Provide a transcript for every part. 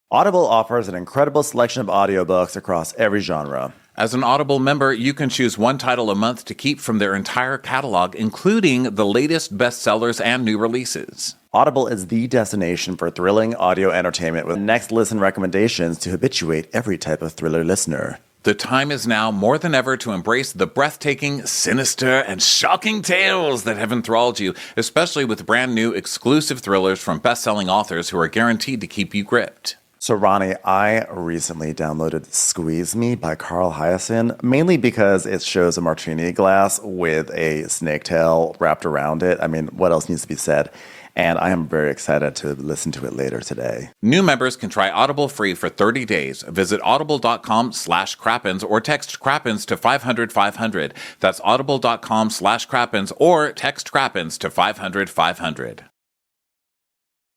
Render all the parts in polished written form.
Audible offers an incredible selection of audiobooks across every genre. As an Audible member, you can choose one title a month to keep from their entire catalog, including the latest bestsellers and new releases. Audible is the destination for thrilling audio entertainment with next listen recommendations to habituate every type of thriller listener. The time is now more than ever to embrace the breathtaking, sinister, and shocking tales that have enthralled you, especially with brand new exclusive thrillers from best-selling authors who are guaranteed to keep you gripped. So, Ronnie, I recently downloaded Squeeze Me by Carl Hyacin, mainly because it shows a martini glass with a snake tail wrapped around it. I mean, what else needs to be said? And I am very excited to listen to it later today. New members can try Audible free for 30 days. Visit audible.com/Crappens or text Crappens to 500-500. That's audible.com/Crappens or text Crappens to 500-500.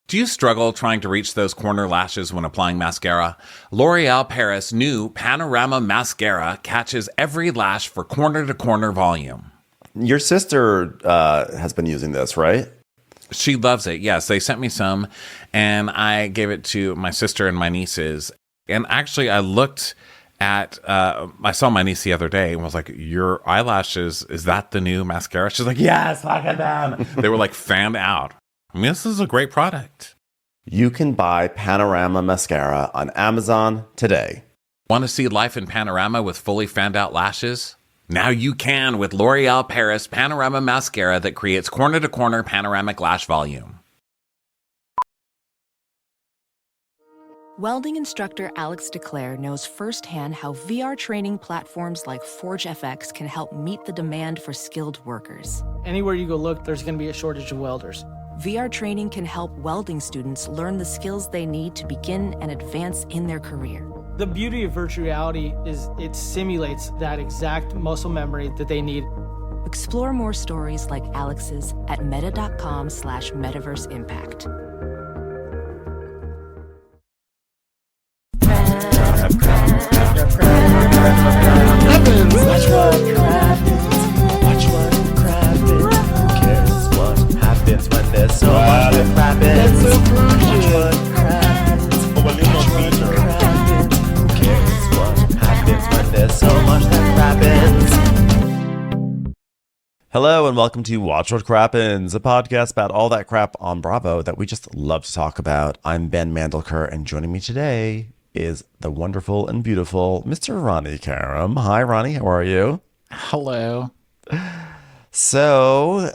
Do you struggle trying to reach those corner lashes when applying mascara? L'Oréal Paris' new Panorama Mascara catches every lash for corner-to-corner volume. Your sister has been using this, right? She loves it. Yes, they sent me some, and I gave it to my sister and my nieces. And actually, I looked at, I saw my niece the other day and was like, your eyelashes, is that the new mascara? She's like, yes, look at them. They were like fanned out. I mean, this is a great product. You can buy Panorama Mascara on Amazon today. Want to see life in panorama with fully fanned out lashes? Now you can with L'Oréal Paris Panorama Mascara that creates corner-to-corner panoramic lash volume. Welding instructor Alex DeClaire knows firsthand how VR training platforms like ForgeFX can help meet the demand for skilled workers. Anywhere you go look, there's going to be a shortage of welders. VR training can help welding students learn the skills they need to begin and advance in their career. The beauty of virtual reality is it simulates that exact muscle memory that they need. Explore more stories like Alex's at meta.com/metaverseimpact. There's so much that happens. Watch what happens. Who cares what happens when there's so much that happens? Hello and welcome to Watch What Crappens, a podcast about all that crap on Bravo that we just love to talk about. I'm Ben Mandelker, and joining me today is the wonderful and beautiful Mr. Ronnie Karam. Hi, Ronnie. How are you? Hello. So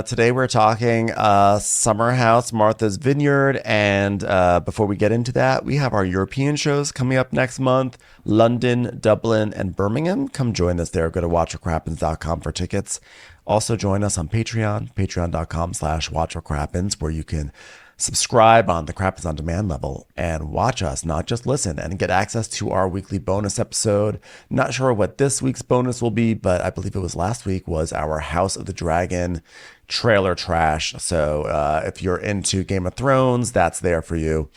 today we're talking Summer House, Martha's Vineyard, and before we get into that, we have our European shows coming up next month: London, Dublin, and Birmingham. Come join us there. Go to watchwhatcrappens.com for tickets. Also join us on Patreon, patreon.com/watchwhatcrappens, where you can subscribe on the Crappens on Demand level and watch us, not just listen, and get access to our weekly bonus episode. Not sure what this week's bonus will be, but I believe it was last week, was our House of the Dragon trailer trash. So if you're into Game of Thrones, that's there for you.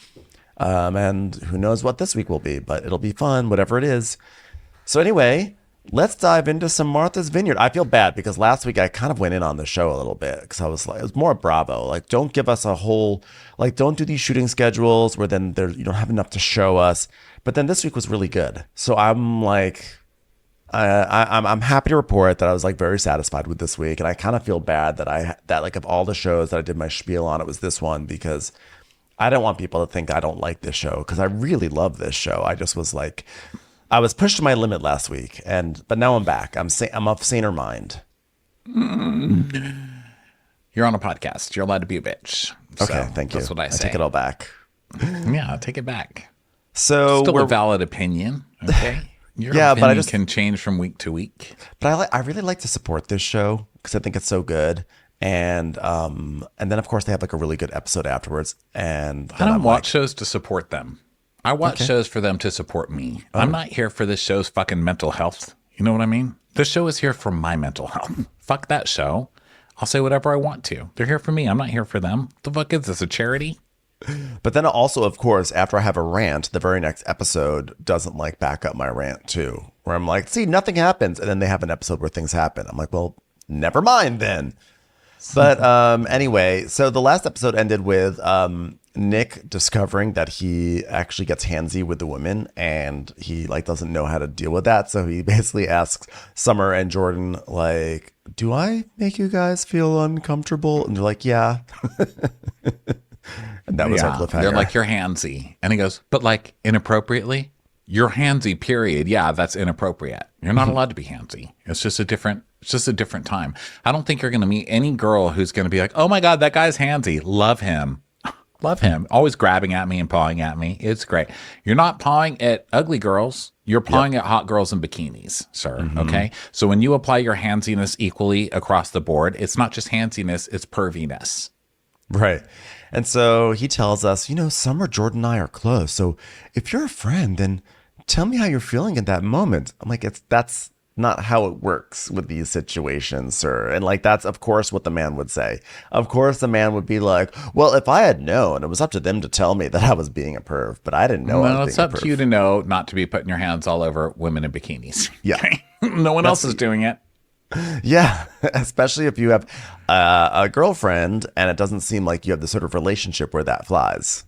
And who knows what this week will be, but it'll be fun, whatever it is. So anyway, let's dive into some Martha's Vineyard. I feel bad because last week I kind of went in on the show a little bit because I was like, it was more Bravo. Like, don't give us a whole, like, don't do these shooting schedules where then you don't have enough to show us. But then this week was really good. So I'm like, I'm happy to report that I was like very satisfied with this week. And I kind of feel bad that like of all the shows that I did my spiel on, it was this one, because I don't want people to think I don't like this show, because I really love this show. I just was like, I was pushed to my limit last week, but now I'm back. I'm of saner mind. You're on a podcast. You're allowed to be a bitch. Okay, thank you. That's what I say. I take it all back. Yeah, take it back. So Still a valid opinion, okay? Your yeah, opinion but can change from week to week. But I really like to support this show because I think it's so good. And then of course they have like a really good episode afterwards. And I don't watch shows to support them. I watch shows for them to support me. Oh. I'm not here for this show's fucking mental health. You know what I mean? This show is here for my mental health. Fuck that show. I'll say whatever I want to. They're here for me. I'm not here for them. The fuck is this, a charity? But then also, of course, after I have a rant, the very next episode doesn't like back up my rant too. Where I'm like, see, nothing happens. And then they have an episode where things happen. I'm like, well, never mind then. But anyway, so the last episode ended with Nick discovering that he actually gets handsy with the women and he like doesn't know how to deal with that. So he basically asks Summer and Jordan, like, do I make you guys feel uncomfortable? And they're like, yeah. And that was our cliffhanger. They're like, you're handsy. And he goes, but like inappropriately? You're handsy, period. Yeah, that's inappropriate. You're not allowed to be handsy. It's just a different time. I don't think you're going to meet any girl who's going to be like, oh my God, that guy's handsy. Love him. Love him. Always grabbing at me and pawing at me. It's great. You're not pawing at ugly girls. You're pawing at hot girls in bikinis, sir. Okay? So when you apply your handsiness equally across the board, it's not just handsiness, it's perviness. Right. And so he tells us, Summer, Jordan, and I are close. So if you're a friend, then tell me how you're feeling in that moment. I'm like, that's not how it works with these situations, sir. And like, that's of course what the man would say. Of course, the man would be like, well, if I had known, it was up to them to tell me that I was being a perv, but I didn't know. Well, it's up to you to know not to be putting your hands all over women in bikinis. Yeah. No one else is doing it. Yeah, especially if you have a girlfriend and it doesn't seem like you have the sort of relationship where that flies.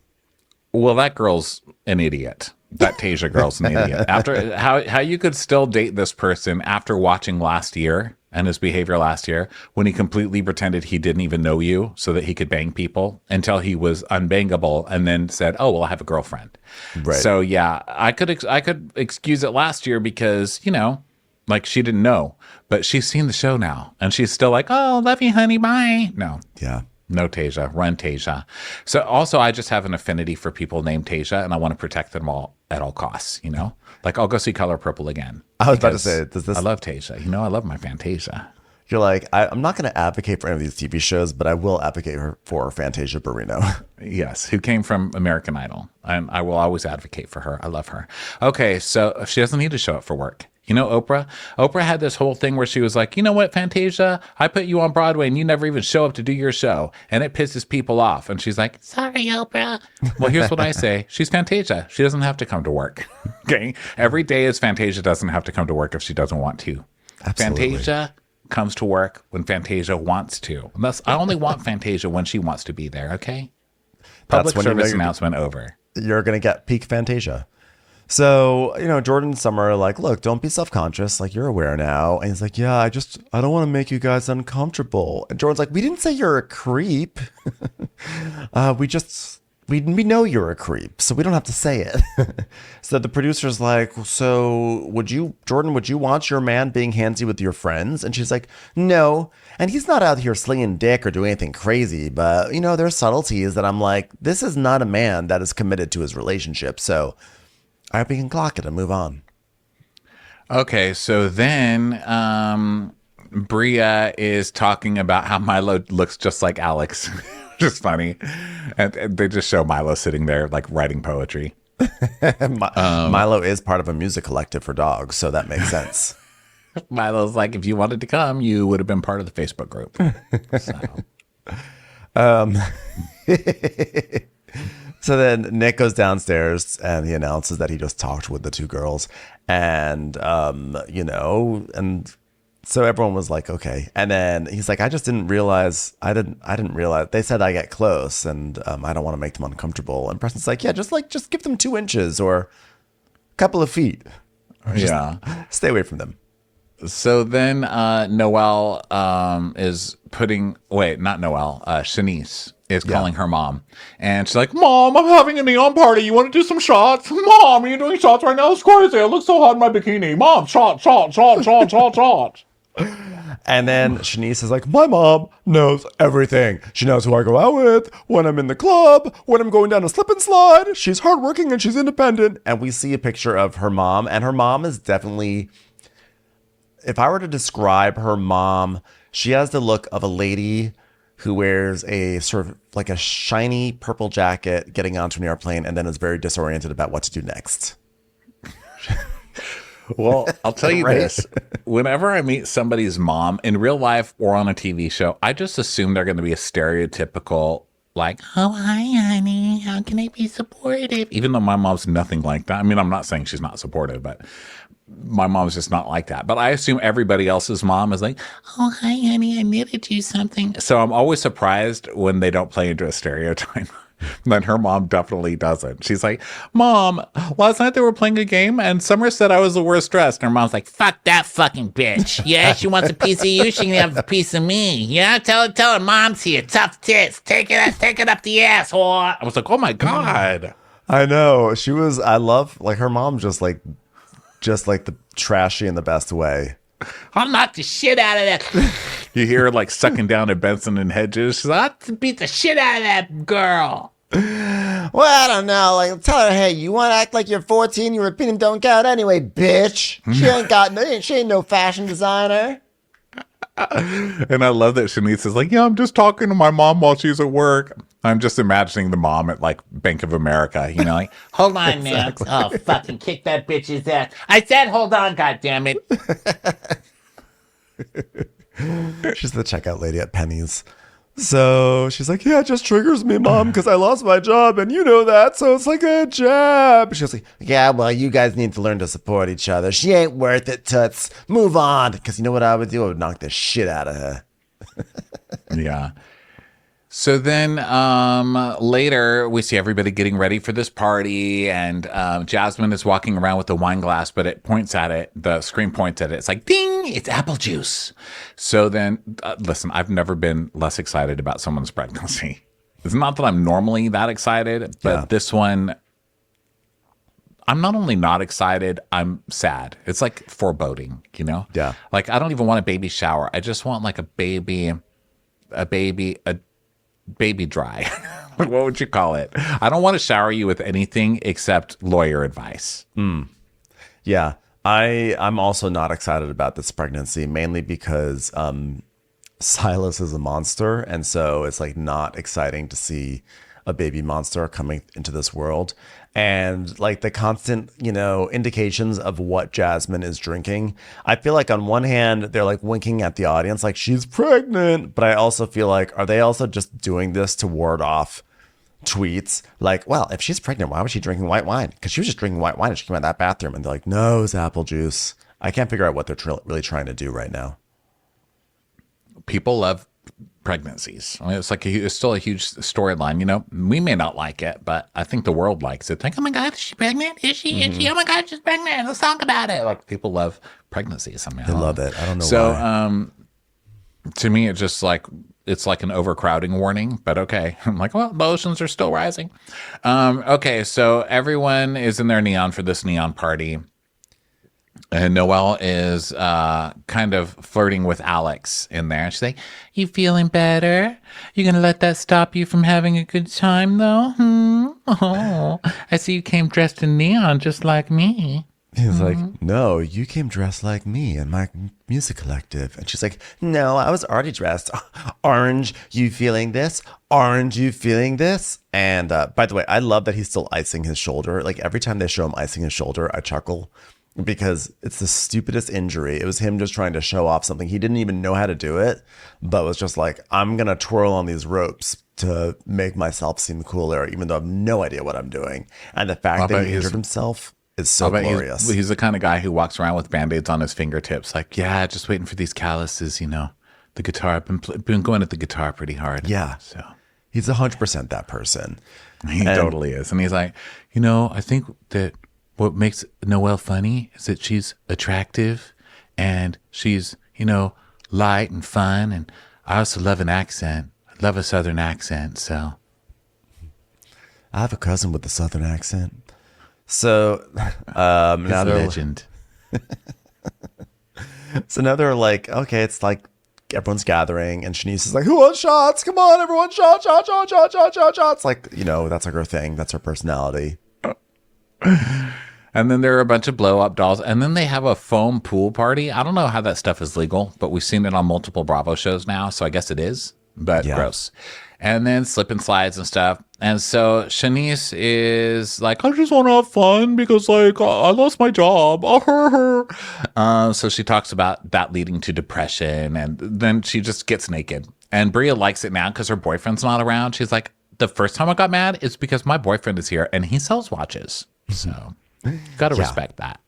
Well, that girl's an idiot. That Tasia girl's an idiot. After how you could still date this person after watching last year and his behavior last year when he completely pretended he didn't even know you so that he could bang people until he was unbangable and then said, oh, well, I have a girlfriend. Right. So, yeah, I could excuse it last year because, like she didn't know, but she's seen the show now and she's still like, oh, love you, honey. Bye. No. Yeah. No, Tasia. Run, Tasia. So also, I just have an affinity for people named Tasia, and I want to protect them all at all costs, Like, I'll go see Color Purple again. I was about to say, I love Tasia. I love my Fantasia. You're like, I'm not going to advocate for any of these TV shows, but I will advocate for Fantasia Barrino. Yes, who came from American Idol. And I will always advocate for her. I love her. Okay, so she doesn't need to show up for work. Oprah? Oprah had this whole thing where she was like, you know what, Fantasia? I put you on Broadway and you never even show up to do your show. And it pisses people off. And she's like, sorry, Oprah. Well, here's what I say. She's Fantasia. She doesn't have to come to work. Okay? Every day is Fantasia doesn't have to come to work if she doesn't want to. Absolutely. Fantasia comes to work when Fantasia wants to. I only want Fantasia when she wants to be there, okay? Public service announcement over. You're going to get peak Fantasia. So, Jordan and Summer are like, look, don't be self-conscious. Like, you're aware now. And he's like, yeah, I don't want to make you guys uncomfortable. And Jordan's like, we didn't say you're a creep. We know you're a creep, so we don't have to say it. So the producer's like, so Jordan, would you want your man being handsy with your friends? And she's like, no. And he's not out here slinging dick or doing anything crazy. But, there's subtleties that I'm like, this is not a man that is committed to his relationship. So I hope we can clock it and move on. Okay, so then Bria is talking about how Milo looks just like Alex. Just funny. And they just show Milo sitting there like writing poetry. Milo is part of a music collective for dogs, so that makes sense. Milo's like, if you wanted to come, you would have been part of the Facebook group. So then Nick goes downstairs and he announces that he just talked with the two girls. And, and so everyone was like, okay. And then he's like, I didn't realize. They said I get close and I don't want to make them uncomfortable. And Preston's like, yeah, just give them 2 inches or a couple of feet. Stay away from them. So then Noelle is Shanice is calling her mom. And she's like, Mom, I'm having a neon party. You want to do some shots? Mom, are you doing shots right now? It's crazy. I look so hot in my bikini. Mom, shot. And then Shanice is like, my mom knows everything. She knows who I go out with, when I'm in the club, when I'm going down a slip and slide. She's hardworking and she's independent. And we see a picture of her mom. And her mom is definitely, if I were to describe her mom, she has the look of a lady who wears a sort of like a shiny purple jacket getting onto an airplane and then is very disoriented about what to do next. Well, I'll tell you this. Whenever I meet somebody's mom in real life or on a TV show, I just assume they're going to be a stereotypical, like, oh, hi, honey. How can I be supportive? Even though my mom's nothing like that. I mean, I'm not saying she's not supportive, but my mom's just not like that. But I assume everybody else's mom is like, oh, hi, honey, I knitted you something. So I'm always surprised when they don't play into a stereotype. Then her mom definitely doesn't. She's like, Mom, last night they were playing a game and Summer said I was the worst dressed. And her mom's like, fuck that fucking bitch. Yeah, she wants a piece of you. She can have a piece of me. Yeah, tell her Mom's here. Tough tits. Take it up the ass, whore. I was like, oh my God. I know. I love, like, her mom just like the trashy in the best way. I'll knock the shit out of that. You hear her like sucking down at Benson and Hedges. She's like, I'll beat the shit out of that girl. Well, I don't know. Like, tell her, hey, you want to act like you're 14? Your opinion don't count anyway, bitch. She ain't no fashion designer. And I love that Shanice is like, yeah, I'm just talking to my mom while she's at work. I'm just imagining the mom at like Bank of America, like, hold on, exactly. Man. Oh, fucking kick that bitch's ass. I said, hold on, goddammit. She's the checkout lady at Penny's. So she's like, yeah, it just triggers me, Mom, because I lost my job and you know that. So it's like a jab. She's like, yeah, well, you guys need to learn to support each other. She ain't worth it, toots. Move on. Because you know what I would do? I would knock the shit out of her. Yeah. So then later we see everybody getting ready for this party, and Jasmine is walking around with a wine glass, but it points at it. The screen points at it. It's like, ding, it's apple juice. So then, listen, I've never been less excited about someone's pregnancy. It's not that I'm normally that excited, but this one, I'm not only not excited, I'm sad. It's like foreboding, Yeah. Like, I don't even want a baby shower. I just want like a baby dry. What would you call it? I don't want to shower you with anything except lawyer advice. Yeah. I'm also not excited about this pregnancy, mainly because Silas is a monster. And so it's like not exciting to see a baby monster coming into this world. And like the constant, indications of what Jasmine is drinking. I feel like on one hand, they're like winking at the audience, like she's pregnant. But I also feel like, are they also just doing this to ward off tweets? Like, well, if she's pregnant, why was she drinking white wine? Because she was just drinking white wine and she came out of that bathroom. And they're like, no, it's apple juice. I can't figure out what they're really trying to do right now. People love pregnancies. I mean, it's still a huge storyline. We may not like it, but I think the world likes it. Like, oh my God, is she pregnant? Is she? Is she? Oh my God, she's pregnant. Let's talk about it. Like, people love pregnancies. I mean, they love it. I don't know why. So, to me, it's just like, it's like an overcrowding warning, but okay. I'm like, well, the oceans are still rising. Okay, so everyone is in their neon for this neon party. And Noelle is kind of flirting with Alex in there. She's like, you feeling better? You going to let that stop you from having a good time, though? Oh, I see you came dressed in neon just like me. He's like, no, you came dressed like me in my music collective. And she's like, no, I was already dressed. Orange, you feeling this? Orange, you feeling this? And by the way, I love that he's still icing his shoulder. Like every time they show him icing his shoulder, I chuckle. Because it's the stupidest injury. It was him just trying to show off something. He didn't even know how to do it, but was just like, I'm going to twirl on these ropes to make myself seem cooler, even though I have no idea what I'm doing. And the fact that he injured himself is so glorious. He's the kind of guy who walks around with Band-Aids on his fingertips. Like, yeah, just waiting for these calluses, the guitar. I've been going at the guitar pretty hard. Yeah. So he's 100% that person. He totally is. And he's like, I think that what makes Noelle funny is that she's attractive and she's, light and fun. And I also love an accent. I love a Southern accent. So I have a cousin with a Southern accent. So now legend. So now they're like, okay, it's like everyone's gathering and Shanice is like, who wants shots? Come on, everyone, shots. Like, that's like her thing. That's her personality. And then there are a bunch of blow-up dolls. And then they have a foam pool party. I don't know how that stuff is legal, but we've seen it on multiple Bravo shows now, so I guess it is. But gross. And then slip and slides and stuff. And so Shanice is like, I just want to have fun because, I lost my job. So she talks about that leading to depression. And then she just gets naked. And Bria likes it now because her boyfriend's not around. She's like, the first time I got mad is because my boyfriend is here and he sells watches. So got to respect that.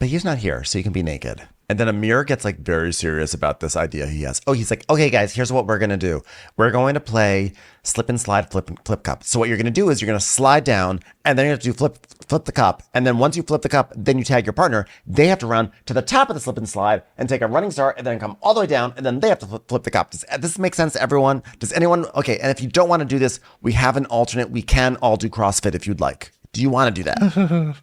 But he's not here, so you can be naked. And then Amir gets like very serious about this idea he has. Oh, he's like, okay, guys, here's what we're going to do. We're going to play slip and slide, flip cup. So what you're going to do is you're going to slide down and then you have to do flip the cup. And then once you flip the cup, then you tag your partner. They have to run to the top of the slip and slide and take a running start and then come all the way down. And then they have to flip the cup. Does this make sense to everyone? Does anyone? Okay. And if you don't want to do this, we have an alternate. We can all do CrossFit if you'd like. Do you want to do that?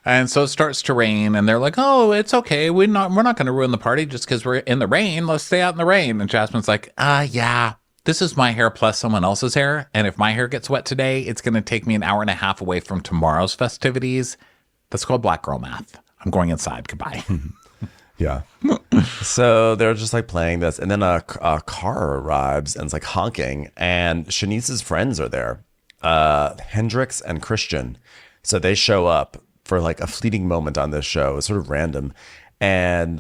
And so it starts to rain, and they're like, "Oh, it's okay. We're not going to ruin the party just because we're in the rain. Let's stay out in the rain." And Jasmine's like, yeah, this is my hair plus someone else's hair, and if my hair gets wet today, it's going to take me an hour and a half away from tomorrow's festivities. That's called black girl math. I'm going inside. Goodbye. Yeah. So they're just like playing this, and then a car arrives and it's like honking, and Shanice's friends are there, Hendrix and Christian. So they show up for like a fleeting moment on this show. It's sort of random. And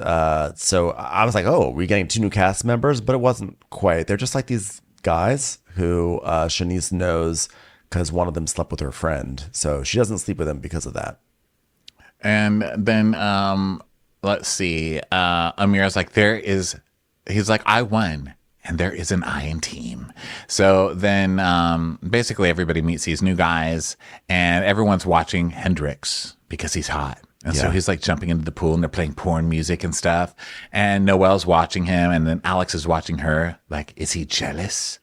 so I was like, oh, we're getting 2 new cast members, but it wasn't quite. They're just like these guys who Shanice knows because one of them slept with her friend. So she doesn't sleep with him because of that. And then let's see. Amir's like, he's like, I won. And there is an I in team. So then basically everybody meets these new guys and everyone's watching Hendrix because he's hot. And so he's like jumping into the pool and they're playing porn music and stuff. And Noelle's watching him and then Alex is watching her. Like, is he jealous?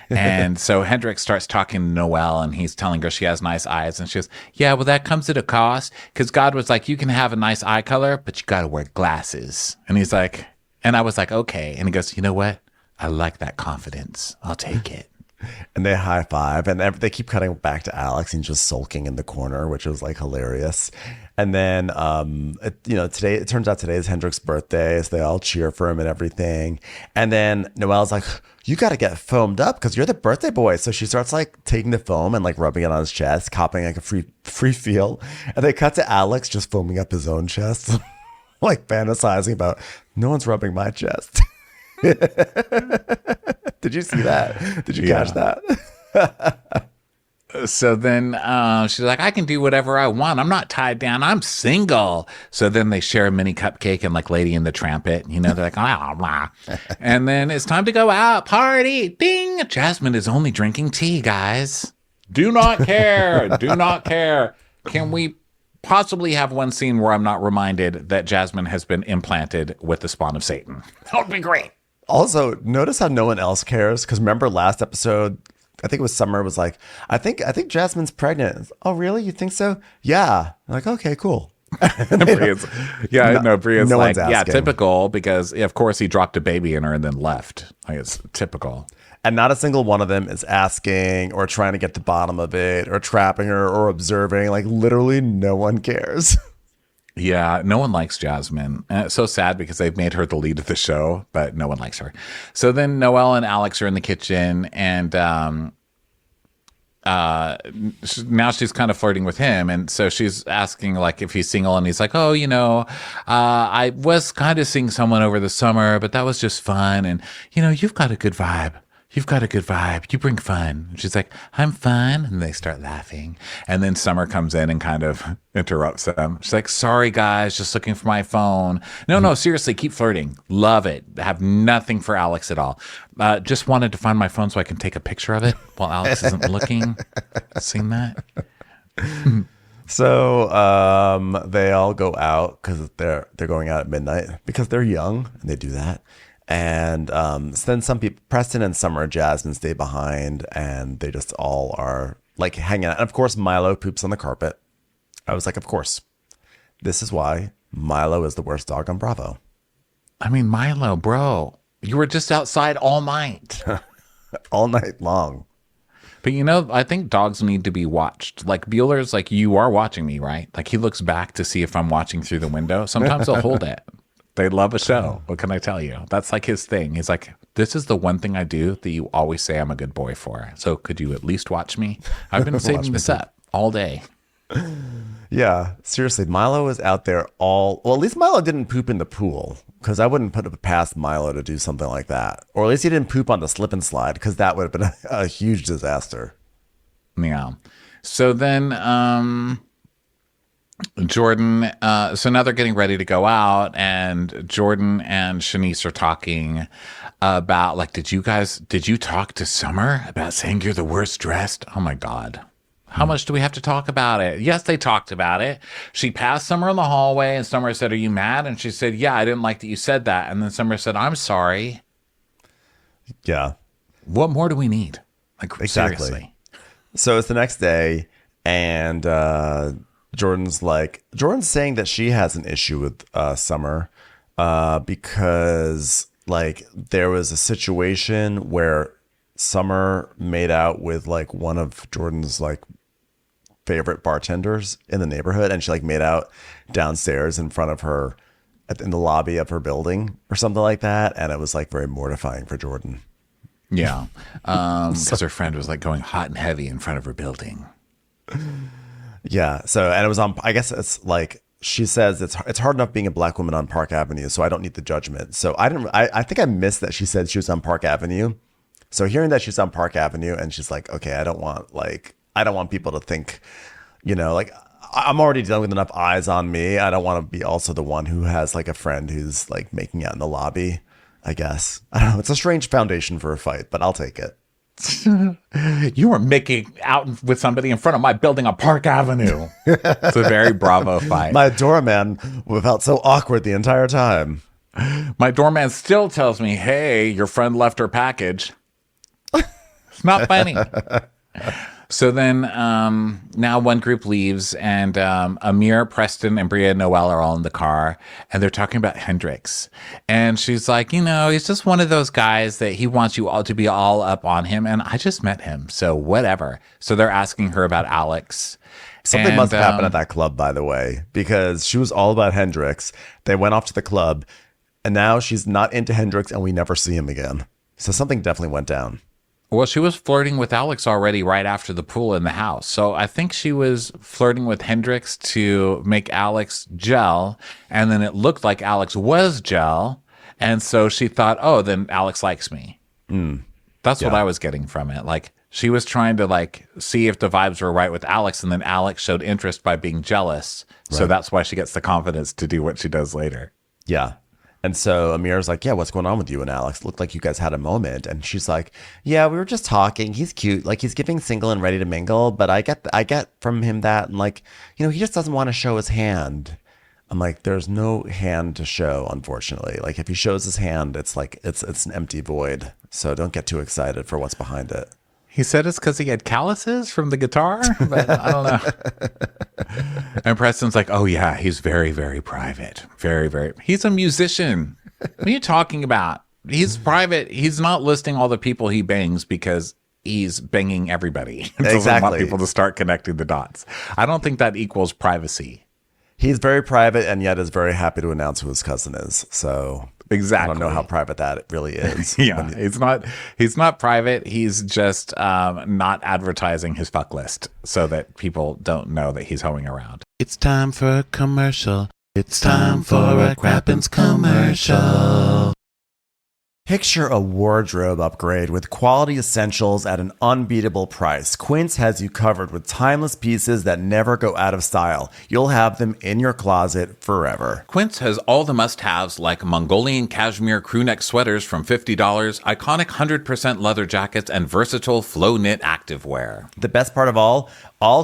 And so Hendrix starts talking to Noelle and he's telling her she has nice eyes. And she goes, yeah, well, that comes at a cost. Because God was like, you can have a nice eye color, but you got to wear glasses. And he's like, and I was like, okay. And he goes, you know what? I like that confidence. I'll take it. And they high five, and they keep cutting back to Alex and just sulking in the corner, which was like hilarious. And then, today it turns out today is Hendrix's birthday, so they all cheer for him and everything. And then Noelle's like, "You got to get foamed up because you're the birthday boy." So she starts like taking the foam and like rubbing it on his chest, copying like a free feel. And they cut to Alex just foaming up his own chest, like fantasizing about no one's rubbing my chest. Did you see that? Did you catch that? So then she's like, I can do whatever I want. I'm not tied down. I'm single. So then they share a mini cupcake and like Lady and the Trampet. You know, they're like, ah, blah. And then it's time to go out, party. Ding. Jasmine is only drinking tea, guys. Do not care. Do not care. Can we possibly have one scene where I'm not reminded that Jasmine has been implanted with the spawn of Satan? That would be great. Also, notice how no one else cares. Because remember last episode, I think it was Summer was like, I think Jasmine's pregnant. Oh, really? You think so? Yeah. I'm like, okay, cool. Bria's no like, one's yeah, asking. typical, because of course he dropped a baby in her and then left. Like, it's typical. And not a single one of them is asking or trying to get to the bottom of it or trapping her or observing. Like literally no one cares. Yeah, no one likes Jasmine. And it's so sad because they've made her the lead of the show, but no one likes her. So then Noelle and Alex are in the kitchen, and now she's kind of flirting with him. And so she's asking like if he's single, and he's like, oh, I was kind of seeing someone over the summer, but that was just fun. And, you've got a good vibe. You've got a good vibe. You bring fun. And she's like, I'm fun. And they start laughing. And then Summer comes in and kind of interrupts them. She's like, sorry, guys, just looking for my phone. No, seriously, keep flirting. Love it. Have nothing for Alex at all. Just wanted to find my phone so I can take a picture of it while Alex isn't looking. Seen that? So they all go out because they're going out at midnight because they're young and they do that. And so then some people, Preston and Summer, Jasmine, stay behind, and they just all are like hanging out. And of course, Milo poops on the carpet. I was like, of course, this is why Milo is the worst dog on Bravo. I mean, Milo, bro, you were just outside all night. All night long. But I think dogs need to be watched. Like Bueller's like, you are watching me, right? Like he looks back to see if I'm watching through the window. Sometimes they'll hold it. They love a show. What can I tell you? That's like his thing. He's like, this is the one thing I do that you always say I'm a good boy for. So could you at least watch me? I've been saving this up all day. Yeah, seriously. Milo is out there well, at least Milo didn't poop in the pool, because I wouldn't put it past Milo to do something like that. Or at least he didn't poop on the slip and slide, because that would have been a huge disaster. Yeah. So then Jordan, so now they're getting ready to go out, and Jordan and Shanice are talking about, like, did you talk to Summer about saying you're the worst dressed? Oh my God. How much do we have to talk about it? Yes, they talked about it. She passed Summer in the hallway, and Summer said, "Are you mad?" And she said, "Yeah, I didn't like that you said that." And then Summer said, "I'm sorry." Yeah. What more do we need? Like, Exactly. seriously. So it's the next day, and Jordan's saying that she has an issue with Summer because, like, there was a situation where Summer made out with, like, one of Jordan's, like, favorite bartenders in the neighborhood, and she, like, made out downstairs in front of her in the lobby of her building or something like that, and it was, like, very mortifying for Jordan. Yeah. Because her friend was, like, going hot and heavy in front of her building. Yeah. So, and it was on, I guess it's like, she says it's hard enough being a black woman on Park Avenue, so I don't need the judgment. So I think I missed that she said she was on Park Avenue. So hearing that she's on Park Avenue and she's like, okay, I don't want people to think, like, I'm already dealing with enough eyes on me. I don't want to be also the one who has, like, a friend who's, like, making out in the lobby, I guess. I don't know. It's a strange foundation for a fight, but I'll take it. You were making out with somebody in front of my building on Park Avenue. It's a very Bravo fight. My doorman felt so awkward the entire time. My doorman still tells me, "Hey, your friend left her package." It's not funny. So then now one group leaves, and Amir, Preston, and Bria and Noelle are all in the car, and they're talking about Hendrix. And she's like, he's just one of those guys that he wants you all to be all up on him, and I just met him, so whatever. So they're asking her about Alex. Something must happen at that club, by the way, because she was all about Hendrix. They went off to the club, and now she's not into Hendrix, and we never see him again. So something definitely went down. Well, she was flirting with Alex already right after the pool in the house. So I think she was flirting with Hendrix to make Alex gel. And then it looked like Alex was gel. And so she thought, oh, then Alex likes me. That's what I was getting from it. Like, she was trying to, like, see if the vibes were right with Alex. And then Alex showed interest by being jealous. Right. So that's why she gets the confidence to do what she does later. Yeah. And so Amir's like, yeah, what's going on with you and Alex? Looked like you guys had a moment. And she's like, yeah, we were just talking. He's cute. Like, he's giving single and ready to mingle. But I get from him that, and, like, he just doesn't want to show his hand. I'm like, there's no hand to show, unfortunately. Like, if he shows his hand, it's like, it's an empty void. So don't get too excited for what's behind it. He said it's because he had calluses from the guitar, but I don't know. And Preston's like, oh, yeah, he's very, very private. Very, very. He's a musician. What are you talking about? He's private. He's not listing all the people he bangs because he's banging everybody. He doesn't want people to start connecting the dots. I don't think that equals privacy. He's very private and yet is very happy to announce who his cousin is. So exactly. I don't know how private that really is. Yeah, he's not private. He's just not advertising his fuck list so that people don't know that he's hoeing around. It's time for a commercial. It's time for a Crappens commercial. Picture a wardrobe upgrade with quality essentials at an unbeatable price. Quince has you covered with timeless pieces that never go out of style. You'll have them in your closet forever. Quince has all the must-haves like Mongolian cashmere crewneck sweaters from $50, iconic 100% leather jackets, and versatile flow-knit activewear. The best part of all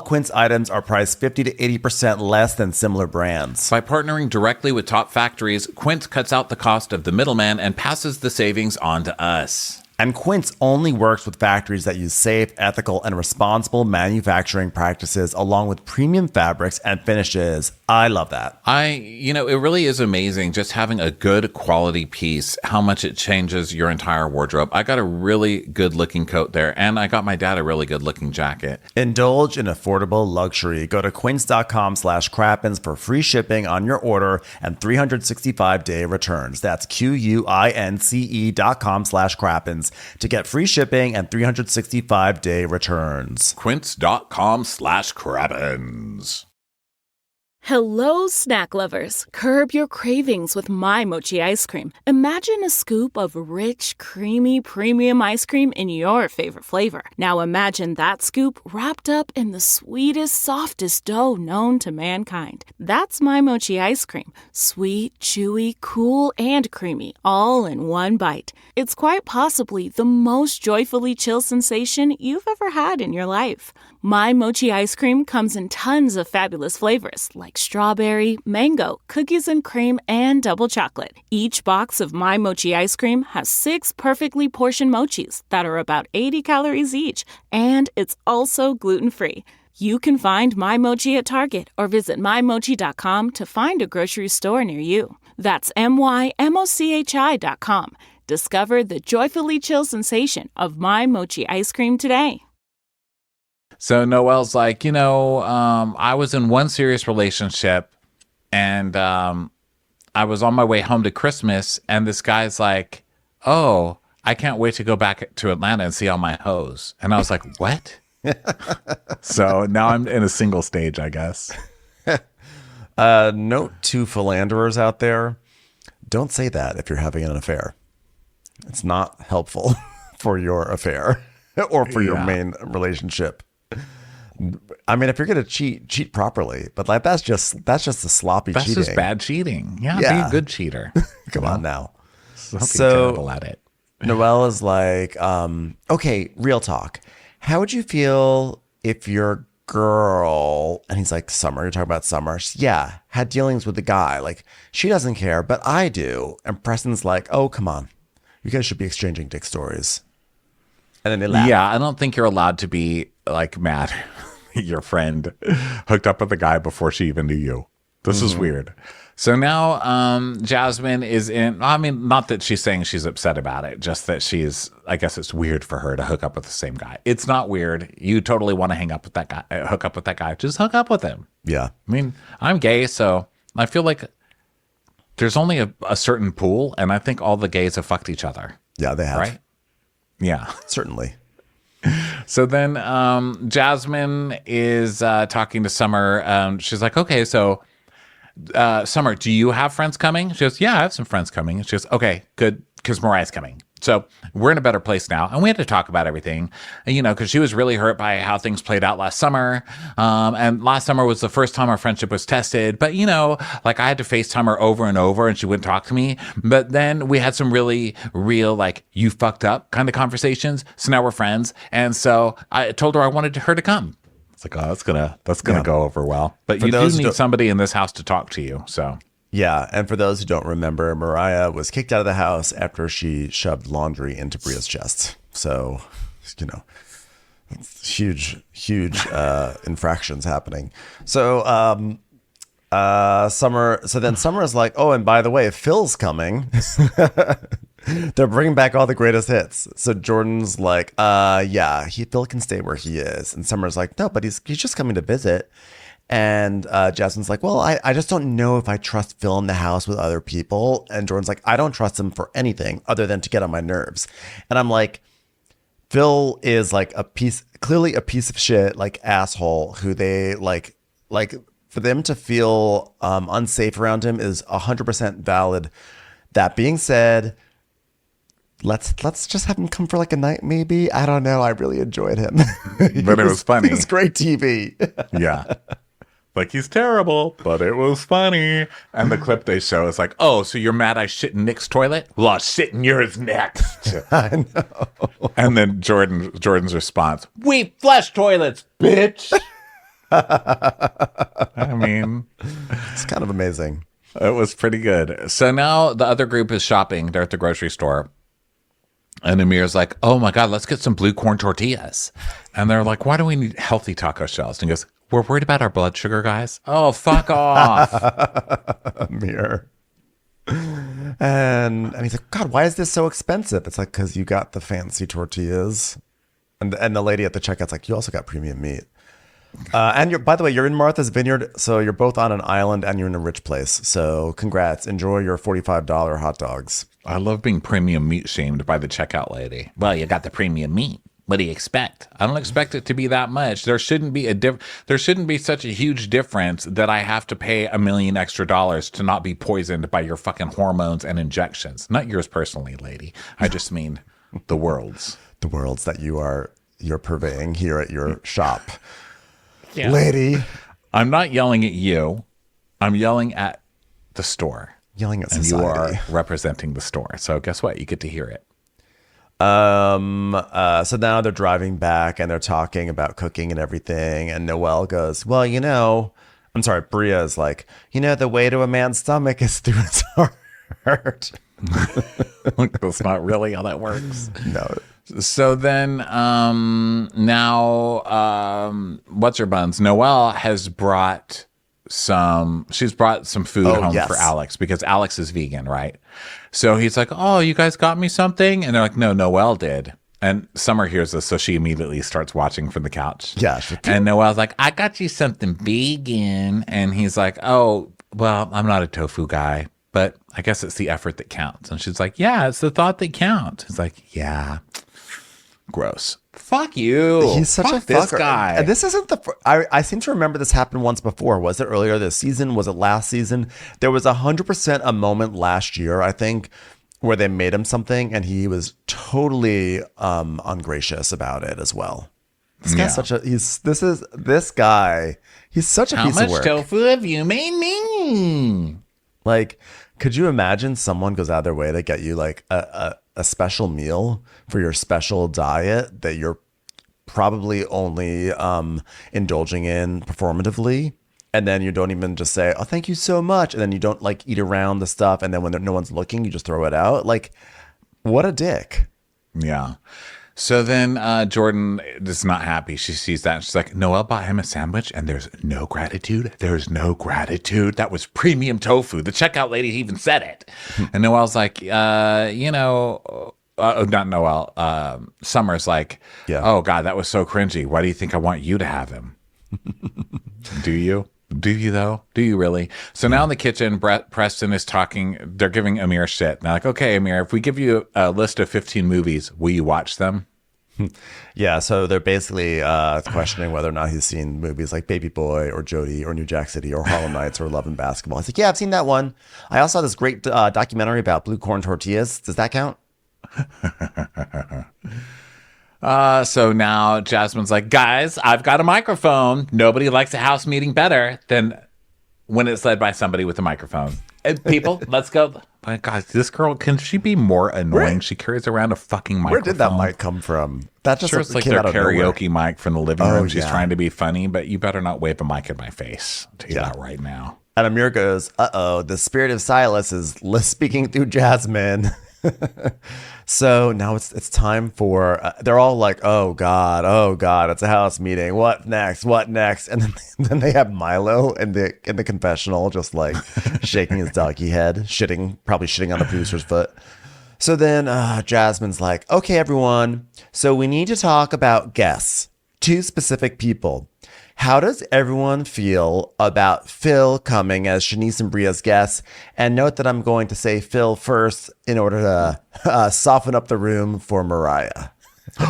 Quince items are priced 50 to 80% less than similar brands. By partnering directly with top factories, Quince cuts out the cost of the middleman and passes the savings on to us. And Quince only works with factories that use safe, ethical, and responsible manufacturing practices, along with premium fabrics and finishes. I love that. It really is amazing just having a good quality piece, how much it changes your entire wardrobe. I got a really good looking coat there, and I got my dad a really good looking jacket. Indulge in affordable luxury. Go to quince.com/crappens for free shipping on your order and 365-day returns. That's QUINCE.com/crappens to get free shipping and 365-day returns. Quince.com/crappens. Hello, snack lovers. Curb your cravings with My Mochi ice cream. Imagine a scoop of rich, creamy, premium ice cream in your favorite flavor. Now imagine that scoop wrapped up in the sweetest, softest dough known to mankind. That's My Mochi ice cream. Sweet, chewy, cool, and creamy, all in one bite. It's quite possibly the most joyfully chill sensation you've ever had in your life. My Mochi ice cream comes in tons of fabulous flavors like strawberry, mango, cookies and cream, and double chocolate. Each box of My Mochi ice cream has 6 perfectly portioned mochis that are about 80 calories each, and it's also gluten-free. You can find My Mochi at Target or visit mymochi.com to find a grocery store near you. That's mymochi.com. Discover the joyfully chill sensation of My Mochi ice cream today. So Noelle's like, I was in one serious relationship and I was on my way home to Christmas and this guy's like, oh, I can't wait to go back to Atlanta and see all my hoes. And I was like, what? So now I'm in a single stage, I guess. Note to philanderers out there, don't say that if you're having an affair. It's not helpful for your affair or for your main relationship. I mean, if you're gonna cheat properly, but like that's just a sloppy cheating. That's just bad cheating. Yeah, be a good cheater. Come on now. Don't be terrible at it. Noelle is like, okay, real talk. How would you feel if your girl, and he's like, Summer, you're talking about Summer, had dealings with the guy. Like, she doesn't care, but I do. And Preston's like, oh, come on. You guys should be exchanging dick stories. And then they laugh. Yeah, I don't think you're allowed to be like mad. Your friend hooked up with a guy before she even knew you. This is weird. So now Jasmine is in, I mean, not that she's saying she's upset about it, just that I guess it's weird for her to hook up with the same guy. It's not weird. You totally want to hook up with that guy. Just hook up with him. Yeah. I mean, I'm gay, so I feel like there's only a certain pool, and I think all the gays have fucked each other. Yeah, they have. Right? Yeah. Certainly. So then Jasmine is talking to Summer. She's like, okay, so Summer, do you have friends coming? She goes, yeah, I have some friends coming. She goes, okay, good, because Mariah's coming. So we're in a better place now. And we had to talk about everything, because she was really hurt by how things played out last summer. And last summer was the first time our friendship was tested. But, like I had to FaceTime her over and over and she wouldn't talk to me. But then we had some really real, like, you fucked up kind of conversations. So now we're friends. And so I told her I wanted her to come. It's like, oh, that's gonna go over well. But you do need somebody in this house to talk to you. So. Yeah, and for those who don't remember, Mariah was kicked out of the house after she shoved laundry into Bria's chest. So, huge infractions happening. So, Summer. So then Summer is like, oh, and by the way, Phil's coming. They're bringing back all the greatest hits. So Jordan's like, Phil can stay where he is, and Summer's like, no, but he's just coming to visit. And Jasmine's like, well, I just don't know if I trust Phil in the house with other people. And Jordan's like, I don't trust him for anything other than to get on my nerves. And I'm like, Phil is like clearly a piece of shit, like asshole who they like for them to feel unsafe around him is 100% valid. That being said, let's just have him come for like a night, maybe. I don't know. I really enjoyed him. But it was funny. It was great TV. Yeah. Like, he's terrible, but it was funny. And the clip they show is like, oh, so you're mad I shit in Nick's toilet? Well, I'll shit in yours next. I know. And then Jordan's response, we flush toilets, bitch. I mean, it's kind of amazing. It was pretty good. So now the other group is shopping. They're at the grocery store. And Amir's like, oh my God, let's get some blue corn tortillas. And they're like, why do we need healthy taco shells? And he goes, we're worried about our blood sugar, guys. Oh, fuck off. Amir. And he's like, God, why is this so expensive? It's like, because you got the fancy tortillas. And the lady at the checkout's like, you also got premium meat. And by the way, you're in Martha's Vineyard, so you're both on an island and you're in a rich place. So congrats. Enjoy your $45 hot dogs. I love being premium meat shamed by the checkout lady. Well, you got the premium meat. What do you expect? I don't expect it to be that much. There shouldn't be there shouldn't be such a huge difference that I have to pay $1 million extra to not be poisoned by your fucking hormones and injections. Not yours personally, lady. I just mean the world's. The worlds that you're purveying here at your shop. Yeah. Lady. I'm not yelling at you. I'm yelling at the store. Yelling at and society. You are representing the store. So guess what? You get to hear it. So now they're driving back and they're talking about cooking and everything. And Noelle goes, well, I'm sorry, Bria is like, the way to a man's stomach is through his heart. That's not really how that works. No. So then now what's her buns? Noelle has brought some food home for Alex because Alex is vegan, right? So he's like, oh, you guys got me something? And they're like, no, Noelle did. And Summer hears this, so she immediately starts watching from the couch. Yeah. And Noelle's like, I got you something vegan. And he's like, oh, well, I'm not a tofu guy, but I guess it's the effort that counts. And she's like, yeah, it's the thought that counts. It's like, yeah, gross. Fuck you. He's such a this fucker. guy. And this isn't I seem to remember this happened once before. Was it earlier this season? Was it last season? There was 100% a moment last year, I think, where they made him something and he was totally ungracious about it as well. This guy's this guy. He's such a piece of work. How much tofu have you made me? Like, could you imagine someone goes out of their way to get you like a special meal for your special diet that you're probably only indulging in performatively, and then you don't even just say, oh, thank you so much, and then you don't like eat around the stuff, and then when no one's looking, you just throw it out? Like, what a dick. Yeah. So then Jordan is not happy. She sees that. She's like, Noelle bought him a sandwich and there's no gratitude. There's no gratitude. That was premium tofu. The checkout lady even said it. And Noelle's like, not Noelle. Summer's like, oh, God, that was so cringy. Why do you think I want you to have him? Do you? Do you, though? Do you really? So now in the kitchen, Preston is talking. They're giving Amir shit. They're like, okay, Amir, if we give you a list of 15 movies, will you watch them? Yeah, so they're basically questioning whether or not he's seen movies like Baby Boy or Jody or New Jack City or Harlem Nights or Love and Basketball. He's like, yeah, I've seen that one. I also saw this great documentary about blue corn tortillas. Does that count? So now Jasmine's like, guys, I've got a microphone. Nobody likes a house meeting better than when it's led by somebody with a microphone. People, let's go. My God, this girl, can she be more annoying? She carries around a fucking microphone. Where did that mic come from? That just sure, it's like came their out of nowhere. karaoke mic from the living room. She's yeah. trying to be funny, but you better not wave a mic in my face. I'll tell you that right now. And Amir goes, uh-oh, the spirit of Silas is speaking through Jasmine. So now it's time for, they're all like, oh God, it's a house meeting. What next? And then they have Milo in the confessional, just like shaking his doggy head, probably shitting on the producer's foot. So then Jasmine's like, okay, everyone. So we need to talk about guests, 2 specific people. How does everyone feel about Phil coming as Shanice and Bria's guest? And note that I'm going to say Phil first in order to soften up the room for Mariah.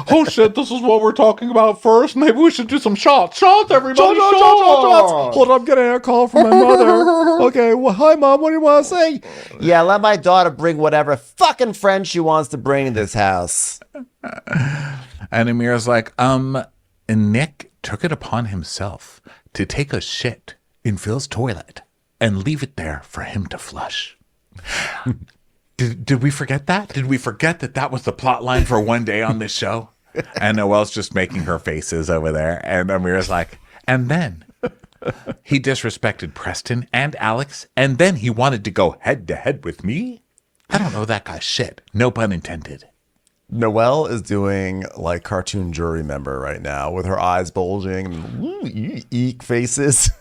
Oh shit, this is what we're talking about first? Maybe we should do some shots. Shots, everybody, shots! Hold on, I'm getting a call from my mother. Okay, well, hi, Mom, what do you want to say? Yeah, let my daughter bring whatever fucking friend she wants to bring to this house. And Amir's like, and Nick took it upon himself to take a shit in Phil's toilet and leave it there for him to flush. Did we forget that? Did we forget that was the plot line for one day on this show? And Noelle's just making her faces over there. And Amir's like, and then he disrespected Preston and Alex. And then he wanted to go head to head with me. I don't know that guy's shit. No pun intended. Noelle is doing like cartoon jury member right now with her eyes bulging and eek faces.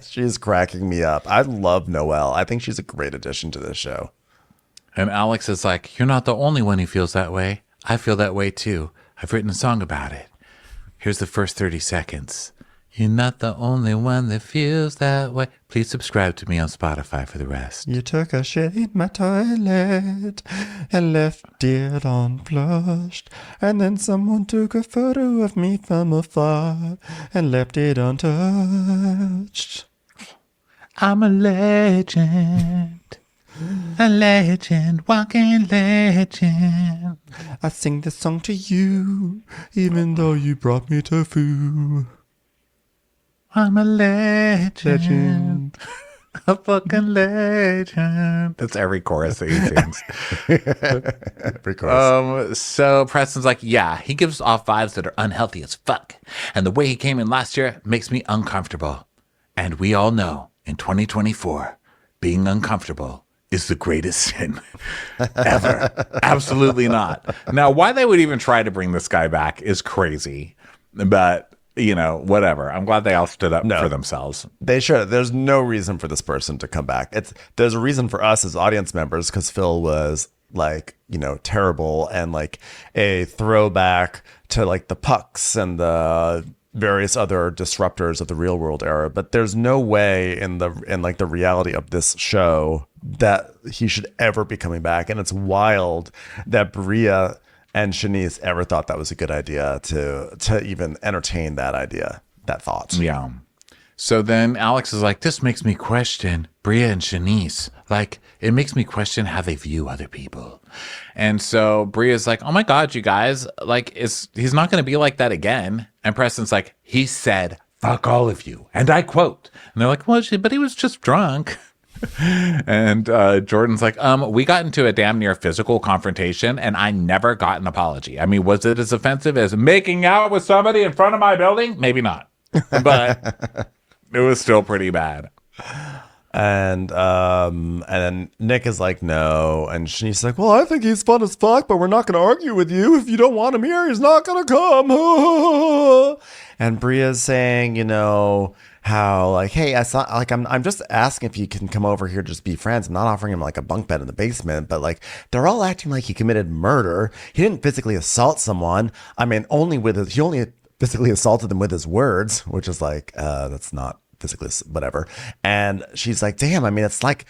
She's cracking me up. I love Noelle. I think she's a great addition to this show. And Alex is like, you're not the only one who feels that way. I feel that way too. I've written a song about it. Here's the first 30 seconds. You're not the only one that feels that way. Please subscribe to me on Spotify for the rest. You took a shit in my toilet and left it unflushed. And then someone took a photo of me from afar and left it untouched. I'm a legend. A legend, walking legend. I sing this song to you, even though you brought me tofu. I'm a legend. A fucking legend. That's every chorus that he sings. Every chorus. So Preston's like, yeah, he gives off vibes that are unhealthy as fuck. And the way he came in last year makes me uncomfortable. And we all know in 2024, being uncomfortable is the greatest sin ever. Absolutely not. Now, why they would even try to bring this guy back is crazy. But, you know, whatever. I'm glad they all stood up for themselves. They should. There's no reason for this person to come back. There's a reason for us as audience members, because Phil was like, you know, terrible and like a throwback to like the pucks and the various other disruptors of the real world era. But there's no way in like the reality of this show that he should ever be coming back. And it's wild that Bria and Shanice ever thought that was a good idea to even entertain that idea, that thought. Yeah. So then Alex is like, this makes me question Bria and Shanice. Like, it makes me question how they view other people. And so Bria's like, oh my God, you guys, like, he's not going to be like that again. And Preston's like, he said, fuck all of you. And I quote. And they're like, well, but he was just drunk. And Jordan's like, we got into a damn near physical confrontation and I never got an apology. I mean, was it as offensive as making out with somebody in front of my building? Maybe not. But it was still pretty bad. And then Nick is like, no. And she's like, well, I think he's fun as fuck, but we're not going to argue with you. If you don't want him here, he's not going to come. And Bria's saying, you know, how like, hey, I saw, like, I'm just asking if you can come over here, just be friends. I'm not offering him like a bunk bed in the basement, but like they're all acting like he committed murder. He didn't physically assault someone. I mean, he only physically assaulted them with his words, which is like, that's not physically, whatever. And she's like, damn, I mean, it's like,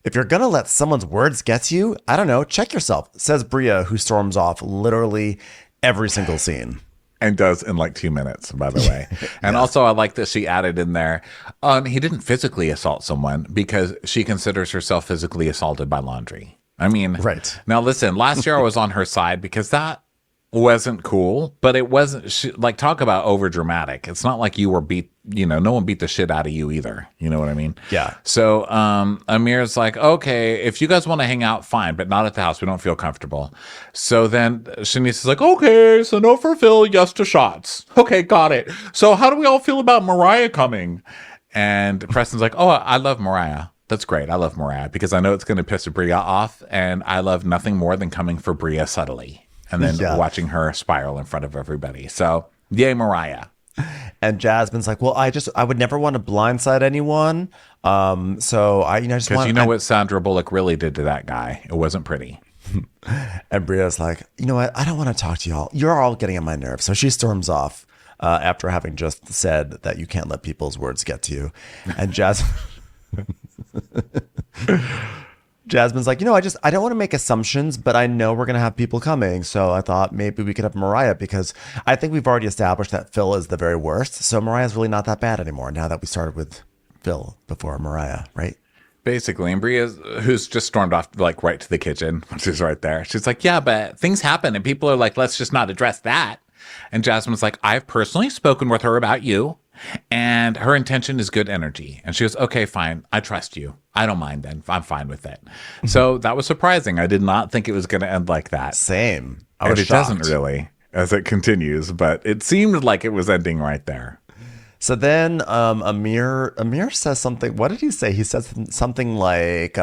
if you're going to let someone's words get to you, I don't know, check yourself, says Bria, who storms off literally every single scene. And does in like 2 minutes, by the way. And also I like that she added in there, he didn't physically assault someone because she considers herself physically assaulted by laundry. I mean, right. Now listen, last year I was on her side because that wasn't cool, but it wasn't like, talk about over dramatic. It's not like you were beat, you know, no one beat the shit out of you either. You know what I mean? Yeah. So Amir's like, okay, if you guys want to hang out, fine, but not at the house. We don't feel comfortable. So then Shanice is like, okay, so no for Phil, yes to shots. Okay, got it. So how do we all feel about Mariah coming? And Preston's like, oh, I love Mariah. That's great. I love Mariah because I know it's going to piss Bria off, and I love nothing more than coming for Bria subtly and then watching her spiral in front of everybody. So yay, Mariah. And Jasmine's like, well, I would never want to blindside anyone. So I, you know, just because you know what Sandra Bullock really did to that guy. It wasn't pretty. And Bria's like, you know what? I don't want to talk to y'all. You're all getting on my nerves. So she storms off after having just said that you can't let people's words get to you. And Jasmine's like, you know, I don't want to make assumptions, but I know we're going to have people coming. So I thought maybe we could have Mariah because I think we've already established that Phil is the very worst. So Mariah's really not that bad anymore now that we started with Phil before Mariah, right? Basically. And Bria, who's just stormed off like right to the kitchen, which is right there. She's like, yeah, but things happen and people are like, let's just not address that. And Jasmine's like, I've personally spoken with her about you. And her intention is good energy. And she goes, okay, fine. I trust you. I don't mind then. I'm fine with it. So that was surprising. I did not think it was going to end like that. Same. And it doesn't really as it continues, but it seemed like it was ending right there. So then Amir says something. What did he say? He says something like,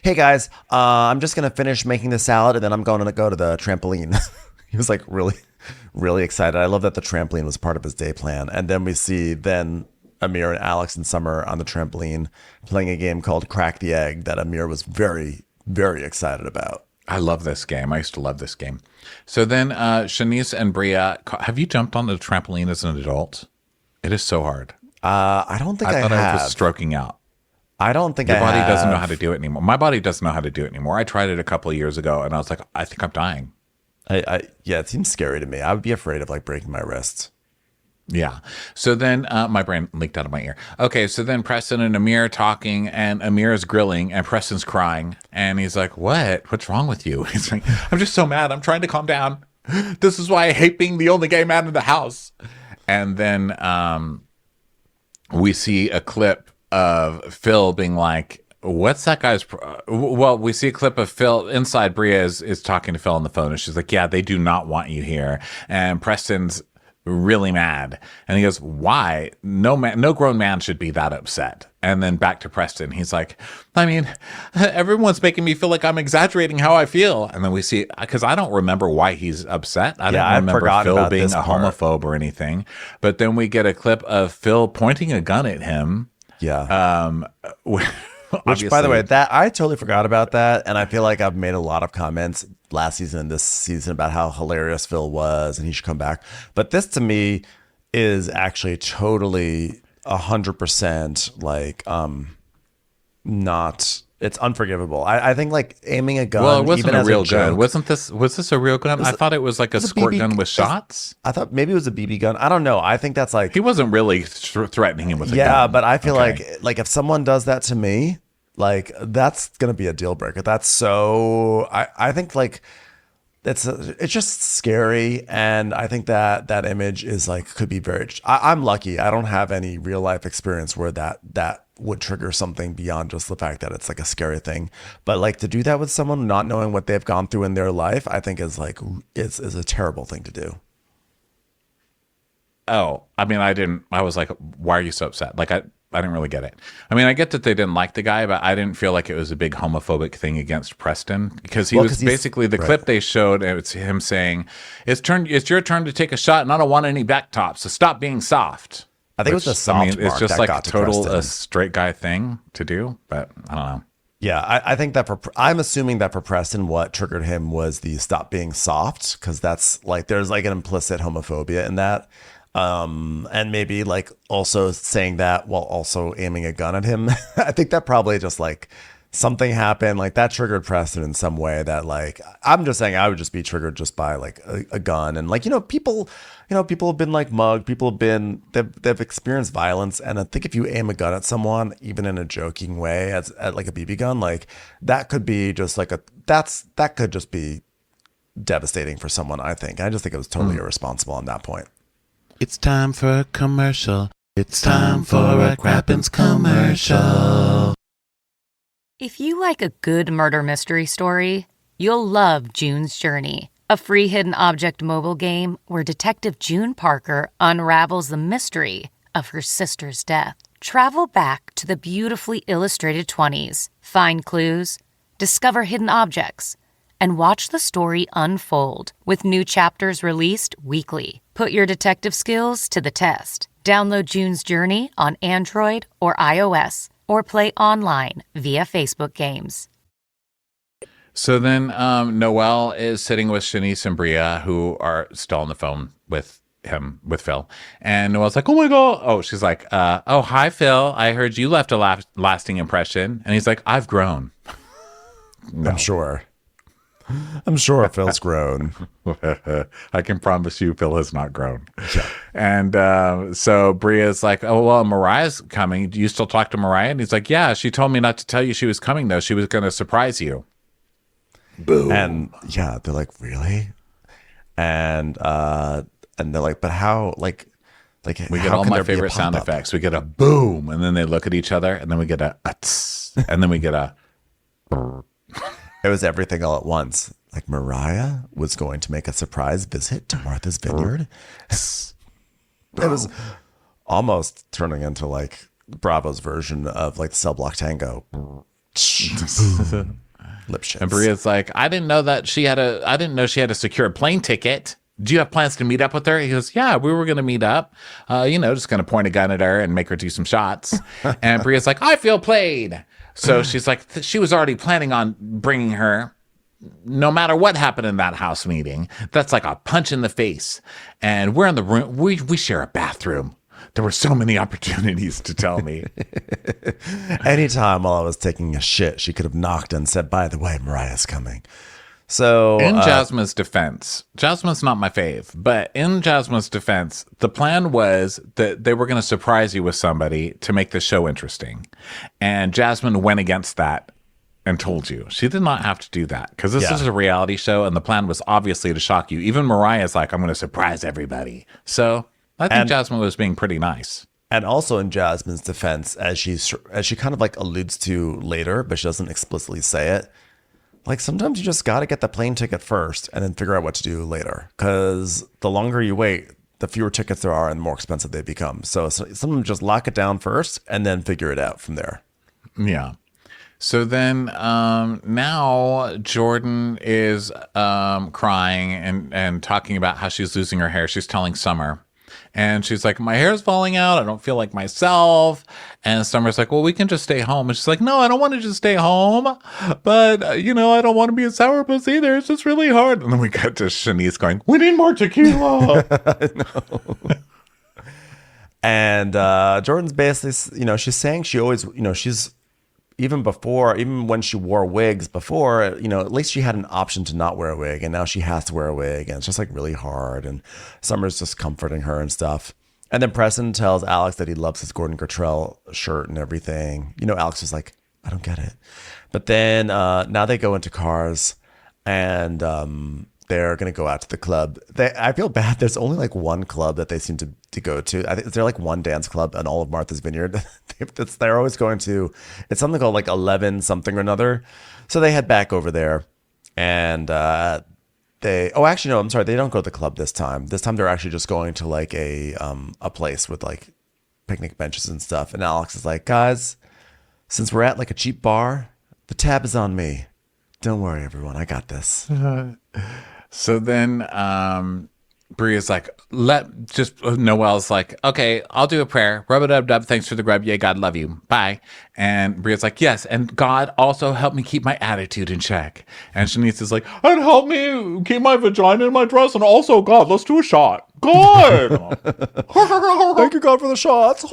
hey guys, I'm just going to finish making the salad and then I'm going to go to the trampoline. He was like really excited. I love that the trampoline was part of his day plan. And then we see Amir and Alex and Summer on the trampoline playing a game called Crack the Egg that Amir was very, very excited about. I love this game. I used to love this game. So then Shanice and Bria, have you jumped on the trampoline as an adult? It is so hard. I don't think I thought I was have. stroking out. I don't think Your I body have. doesn't know how to do it anymore. My body doesn't know how to do it anymore. I tried it a couple of years ago, and I was like, I think I'm dying. Yeah, it seems scary to me. I would be afraid of like breaking my wrist. Yeah. So then my brain leaked out of my ear. Okay. So then Preston and Amir are talking, and Amir is grilling, and Preston's crying. And he's like, what? What's wrong with you? He's like, I'm just so mad. I'm trying to calm down. This is why I hate being the only gay man in the house. And then we see a clip of Phil being like, what's that guy's well, we see a clip of Phil inside. Bria is talking to Phil on the phone, and she's like, yeah, they do not want you here. And Preston's really mad, and he goes, why? No grown man should be that upset. And then back to Preston, he's like, I mean, everyone's making me feel like I'm exaggerating how I feel. And then we see, because I don't remember why he's upset. I don't remember Phil being a homophobe or anything. But then we get a clip of Phil pointing a gun at him. Yeah. Which, by the way, that I totally forgot about that, and I feel like I've made a lot of comments last season and this season about how hilarious Phil was, and he should come back. But this, to me, is actually totally 100% like not. It's unforgivable. I think like aiming a gun. Well, it wasn't even a real as gun. Was this a real gun? I thought it was like a squirt gun with shots. I thought maybe it was a BB gun. I don't know. I think that's like he wasn't really threatening him with a gun. Yeah, but I feel like if someone does that to me, like that's gonna be a deal breaker. That's so. I think like it's just scary, and I think that image is like could be very. I'm lucky. I don't have any real life experience where that would trigger something beyond just the fact that it's like a scary thing. But like to do that with someone not knowing what they've gone through in their life, I think is like is a terrible thing to do. Oh, I mean, I was like, why are you so upset? Like, I didn't really get it. I mean, I get that they didn't like the guy, but I didn't feel like it was a big homophobic thing against Preston, because he was basically the clip they showed. It's him saying, it's your turn to take a shot, and I don't want any back tops, so stop being soft. I think it was the soft mark it's just that like got to total Preston. a straight guy thing to do, but I don't know. Yeah, I think that I'm assuming that for Preston, what triggered him was the stop being soft, because that's like there's like an implicit homophobia in that. And maybe like also saying that while also aiming a gun at him. I think that probably just like something happened like that triggered Preston in some way that like, I'm just saying I would just be triggered just by like a gun. And like, people have been like mugged, they've experienced violence. And I think if you aim a gun at someone, even in a joking way at like a BB gun, like that could be just like that could just be devastating for someone. I just think it was totally irresponsible on that point. It's time for a commercial. It's time for a Crappens commercial. If you like a good murder mystery story, you'll love June's Journey, a free hidden object mobile game where Detective June Parker unravels the mystery of her sister's death. Travel back to the beautifully illustrated 20s, find clues, discover hidden objects, and watch the story unfold with new chapters released weekly. Put your detective skills to the test. Download June's Journey on Android or iOS, or play online via Facebook Games. So then Noelle is sitting with Shanice and Bria, who are still on the phone with Phil. And Noelle's like, oh my God. Oh, she's like, oh, hi, Phil. I heard you left a lasting impression. And he's like, I've grown. No. I'm sure Phil's grown. I can promise you Phil has not grown. Yeah. And so Bria's like, oh, well, Mariah's coming. Do you still talk to Mariah? And he's like, yeah, she told me not to tell you she was coming, though. She was going to surprise you. Boom. And yeah, they're like, really? And they're like, but how, like we get all my favorite sound effects. We get a boom, and then they look at each other, and then we get a tss, and then we get a It was everything all at once. Like Mariah was going to make a surprise visit to Martha's Vineyard. It was almost turning into like Bravo's version of like the Cell Block Tango. Lip shits. And Bria's like, I didn't know she had a secured plane ticket. Do you have plans to meet up with her? He goes, yeah, we were going to meet up. Just going to point a gun at her and make her do some shots. And Bria's like, I feel played. So she's like, she was already planning on bringing her, no matter what happened in that house meeting. That's like a punch in the face. And we're in the room. We share a bathroom. There were so many opportunities to tell me. Anytime while I was taking a shit, she could have knocked and said, by the way, Mariah's coming. So in Jasmine's defense, Jasmine's not my fave, but in Jasmine's defense, the plan was that they were going to surprise you with somebody to make the show interesting. And Jasmine went against that and told you. She did not have to do that because this is a reality show and the plan was obviously to shock you. Even Mariah's like, I'm going to surprise everybody. So I think Jasmine was being pretty nice. And also in Jasmine's defense, as she kind of like alludes to later, but she doesn't explicitly say it, like sometimes you just got to get the plane ticket first and then figure out what to do later. Because the longer you wait, the fewer tickets there are and the more expensive they become. So some just lock it down first and then figure it out from there. Yeah. So then now Jordan is crying and talking about how she's losing her hair. She's telling Summer. And she's like, my hair's falling out. I don't feel like myself. And Summer's like, well, we can just stay home. And she's like, no, I don't want to just stay home. But, I don't want to be a sourpuss either. It's just really hard. And then we got to Shanice going, we need more tequila. I know. And Jordan's basically, she's saying she always, she's even when she wore wigs before, at least she had an option to not wear a wig, and now she has to wear a wig, and it's just like really hard. And Summer's just comforting her and stuff. And then Preston tells Alex that he loves his Gordon Cottrell shirt and everything. Alex is like, I don't get it. But then now they go into cars, and they're going to go out to the club. I feel bad. There's only like one club that they seem to go to. I think they're like one dance club in all of Martha's Vineyard. They're always going to, it's something called like 11 something or another. So they head back over there and they don't go to the club this time. This time they're actually just going to like a place with like picnic benches and stuff. And Alex is like, guys, since we're at like a cheap bar, the tab is on me. Don't worry, everyone. I got this. So then Bria's like, Noelle's like, okay, I'll do a prayer. Rub-a-dub-dub. Thanks for the grub. Yay, God, love you. Bye. And Bria's like, yes. And God also help me keep my attitude in check. And Shanice is like, and help me keep my vagina in my dress. And also, God, let's do a shot. God. Thank you, God, for the shots.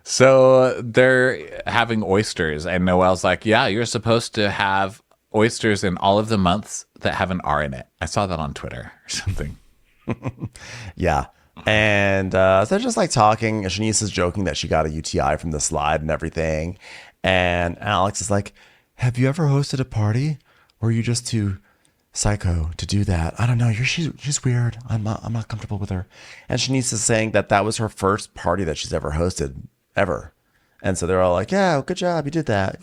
So they're having oysters. And Noelle's like, yeah, you're supposed to have oysters in all of the months that have an R in it. I saw that on Twitter or something. Yeah. And so they're just like talking. Shanice is joking that she got a UTI from the slide and everything. And Alex is like, have you ever hosted a party? Or are you just too psycho to do that? I don't know. She's weird. I'm not comfortable with her. And Shanice is saying that was her first party that she's ever hosted, ever. And so they're all like, yeah, good job. You did that.